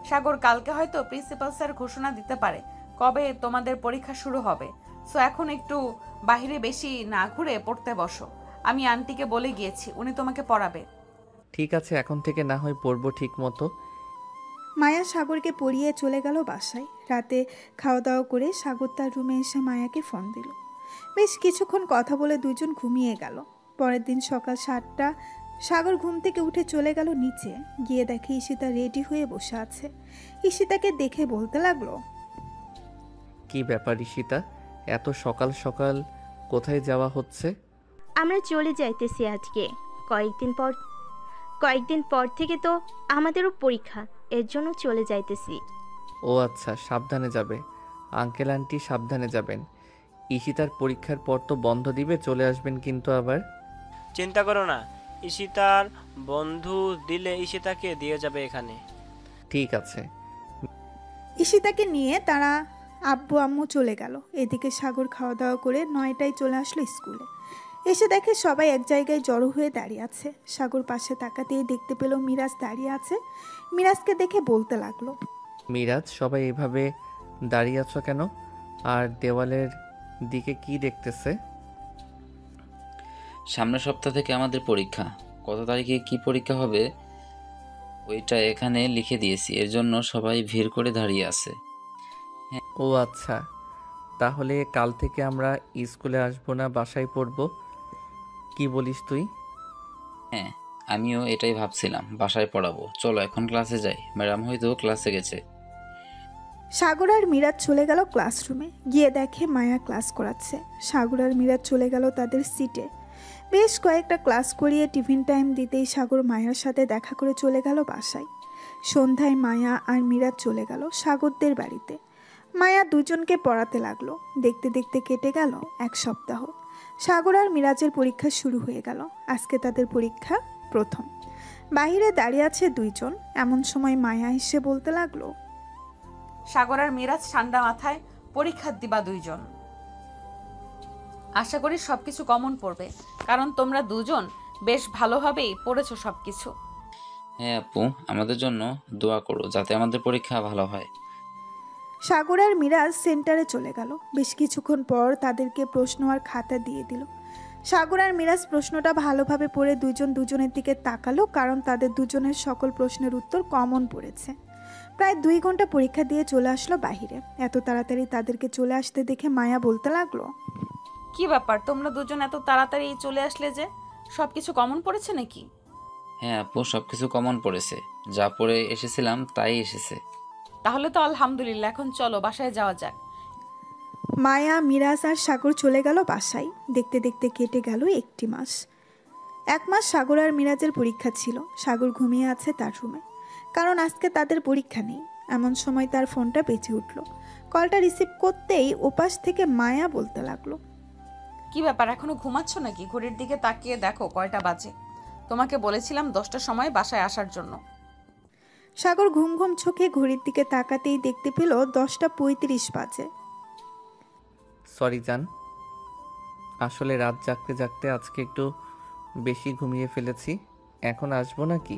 সাগর, কালকে হয়তো প্রিন্সিপাল স্যার ঘোষণা দিতে পারে কবে তোমাদের পরীক্ষা শুরু হবে। সো এখন একটু বাইরে বেশি না ঘুরে পড়তে বসো। আমি আন্টিকে বলে গিয়েছি, উনি তোমাকে পড়াবে। ঠিক আছে, এখন থেকে না হয় পড়বো ঠিক মতো। মায়া সাগরকে পড়িয়ে চলে গেল বাসায়। রাতে খাওয়া দাওয়া করে সাগর তার রুমে এসে মায়াকে ফোন দিল। বেশ কিছুক্ষণ কথা বলে দুজন ঘুমিয়ে গেল। পরের দিন সকাল 7টা সাগর ঘুম থেকে উঠে চলে গেল নিচে। গিয়ে দেখে ঈশিতা রেডি হয়ে বসে আছে। ঈশিতাকে দেখে বলতে লাগলো, কি ব্যাপার ঈশিতা, এত সকাল সকাল কোথায় যাওয়া হচ্ছে? আমরা চলে যাইতেছি আজকে। কয়েকদিন পর থেকে তো আমাদেরও পরীক্ষা, এর জন্য চলে যাইতেছি। ও আচ্ছা, সাবধানে যাবে। আঙ্কেল আন্টি সাবধানে যাবেন। ঈশিতার পরীক্ষার পর তো বন্ধ দিবে, চলে আসবেন কিন্তু আবার। চিন্তা করো না, ঈশিতার বন্ধু দিলে ঈশিতাকে দিয়ে যাবে এখানে। ঠিক আছে। ঈশিতাকে নিয়ে তারা আব্বু আম্মু চলে গেল। এদিকে সাগর খাওয়া দাওয়া করে 9টায় চলে আসলো স্কুলে। এসে দেখে সবাই এক জায়গায় জড়ো হয়ে দাঁড়িয়ে আছে। সাগর পাশে তাকাতেই দেখতে পেল মিরাজ দাঁড়িয়ে আছে। মিরাজকে দেখে বলতে লাগলো, মিরাজ, সবাই এভাবে দাঁড়িয়ে আছো কেন? আর দেওয়ালের দিকে কি দেখতেছে? সামনের সপ্তাহ থেকে আমাদের পরীক্ষা। কত তারিখে কি পরীক্ষা হবে ওইটা এখানে লিখে দিয়েছি, এর জন্য সবাই ভিড় করে দাঁড়িয়ে আছে। ও আচ্ছা, তাহলে কাল থেকে আমরা স্কুলে আসবো না, বাসায় পড়বো। কি বলিস তুই? হ্যাঁ, আমিও এটাই ভাবছিলাম, বাসায় পড়াবো। চলো এখন ক্লাসে যাই, ম্যাডাম হয়তো ক্লাসে গেছে। সাগর আর মিরাজ চলে গেল ক্লাসরুমে। গিয়ে দেখে মায়া ক্লাস করাচ্ছে। সাগর আর মিরাজ চলে গেল তাদের সিটে। বেশ কয়েকটা ক্লাস করিয়ে টিফিন টাইম দিতেই সাগর মায়ার সাথে দেখা করে চলে গেল বাসায়। সন্ধ্যায় মায়া আর মিরাজ চলে গেল সাগরদের বাড়িতে। মায়া দুজনকে পড়াতে লাগলো। দেখতে দেখতে কেটে গেল 1 সপ্তাহ। সাগর আর মিরাজের পরীক্ষা শুরু হয়ে গেল। আজকে তাদের পরীক্ষা প্রথম। বাইরে দাঁড়িয়ে আছে 2 জন। এমন সময় মায়া এসে বলতে লাগলো, সাগর আর মিরাজ ঠান্ডা মাথায় পরীক্ষা দিবা 2 জন। আশা করি সবকিছু কমন পড়বে, কারণ তোমরা 2 জন বেশ ভালোভাবেই পড়েছো সবকিছু। হ্যাঁ আপু, আমাদের জন্য দোয়া করো যাতে আমাদের পরীক্ষা ভালো হয়। সাগর আর মিরাজ সেন্টারে চলে গেল। বেশ কিছুক্ষণ পর তাদেরকে প্রশ্ন আর খাতা দিয়ে দিল। সাগর আর মিরাজ প্রশ্নটা ভালোভাবে পড়ে দুজনের দিকে তাকালো, কারণ তাদের দুজনের সকল প্রশ্নের উত্তর কমন পড়েছে। প্রায় 2 ঘন্টা পরীক্ষা দিয়ে চলে আসলো বাহিরে। এত তাড়াতাড়ি তাদেরকে চলে আসতে দেখে মায়া বলতে লাগলো, কি ব্যাপার, তোমরা 2 জন এত তাড়াতাড়ি চলে আসলে যে? সবকিছু কমন পড়েছে নাকি? হ্যাঁ আপু, সবকিছু কমন পড়েছে, যা পড়ে এসেছিলাম তাই এসেছে। তাহলে তো আলহামদুলিল্লাহ, এখন চলো বাসায় যাওয়া যাক। মায়া, মিরাজ আর সাগর চলে গেল বাসায়। দেখতে দেখতে কেটে গেল 1 মাস। 1 মাস সাগর আর মিরাজের পরীক্ষা ছিল। সাগর ঘুমিয়ে আছে তার রুমে, কারণ আজকে তাদের পরীক্ষা নেই। এমন সময় তার ফোনটা বেজে উঠল। কলটা রিসিভ করতেই ওপাশ থেকে মায়া বলতে লাগলো, কি ব্যাপার, এখনো ঘুমাচ্ছ নাকি? ঘড়ির দিকে তাকিয়ে দেখো কয়টা বাজে। তোমাকে বলেছিলাম 10টার সময় বাসায় আসার জন্য। সাগর ঘুম ঘুম চোখে ঘড়ির দিকে তাকাতেই দেখতে পেল 10টা 35 বাজে। সরি জান, আসলে রাত জাগতে জাগতে আজকে একটু বেশি ঘুমিয়ে ফেলেছি। এখন আসবো নাকি?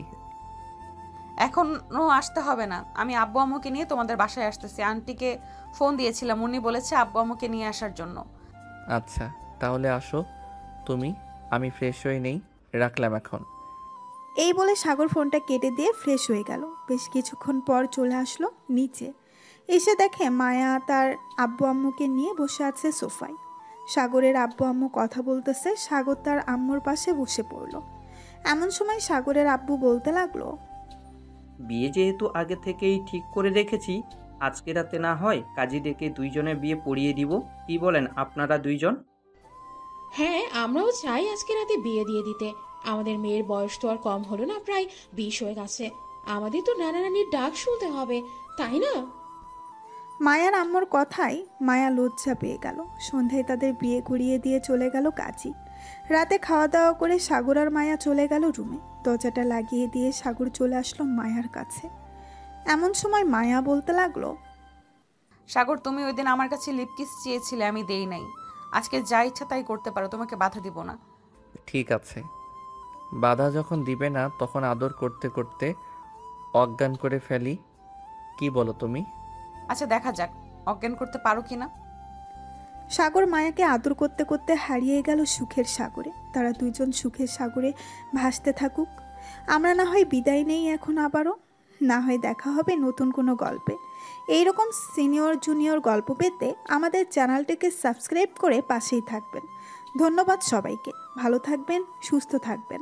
এখনো আসতে হবে না, আমি আব্বু আম্মুকে নিয়ে তোমাদের বাসায় আসতেছি। আন্টিকে ফোন দিয়েছিলাম, উনি বলেছে আব্বু আম্মুকে নিয়ে আসার জন্য। আচ্ছা, তাহলে আসো তুমি, আমি ফ্রেশ হয়ে নেই। রাখলাম এখন। এই বলে সাগর ফোনটা কেটে দিয়ে ফ্রেশ হয়ে গেল। বেশ কিছুক্ষণ পর চলে আসলো নিচে। এসে দেখে মায়া তার আব্বু আম্মুকে নিয়ে বসে আছে সোফায়। সাগরের আব্বু আম্মু কথা বলতেছে। সাগর তার আম্মুর পাশে বসে পড়ল। এমন সময় সাগরের আব্বু বলতে লাগলো, বিয়ে যেহেতু আগে থেকেই ঠিক করে রেখেছি, আজকে রাতে না হয় কাজী ডেকে 2 জনের বিয়ে পড়িয়ে দিব। কি বলেন আপনারা 2 জন? হ্যাঁ, আমরাও চাই আজকে রাতে বিয়ে দিয়ে দিতে। আমাদের মেয়ের বয়স তো আর কম হলো না, প্রায় 20 হয়ে গেছে। আমাদের তো নানা নানির ডাক শুনতে হবে, তাই না? মায়ার আম্মুর কথায় মায়া লজ্জা পেয়ে গেল। সন্ধ্যায় তাদের বিয়ে করিয়ে দিয়ে চলে গেল কাজী। রাতে খাওয়া দাওয়া করে সাগর আর মায়া চলে গেল রুমে। দরজাটা লাগিয়ে দিয়ে সাগর চলে আসলো মায়ার কাছে। এমন সময় মায়া বলতে লাগলো, সাগর, তুমি ওই দিন আমার কাছে লিপ কিস চেয়েছিলে, আমি দেই নাই। আজকে যা ইচ্ছা তাই করতে পারো, তোমাকে বাধা দিব না। ঠিক আছে, বাধা যখন দিবে না তখন আদর করতে করতে অজ্ঞান করে ফেলি। কি বলো তুমি? আচ্ছা দেখা যাক অজ্ঞান করতে পারো কিনা। সাগর মায়াকে আদর করতে করতে হারিয়ে গেল সুখের সাগরে। তারা 2 জন সুখের সাগরে ভাসতে থাকুক। আমরা না হয় বিদায় নেই এখন, আবারও না হয় দেখা হবে নতুন কোনো গল্পে। এইরকম সিনিয়র জুনিয়র গল্প পেতে আমাদের চ্যানেলটিকে সাবস্ক্রাইব করে পাশেই থাকবেন। ধন্যবাদ সবাইকে। ভালো থাকবেন, সুস্থ থাকবেন।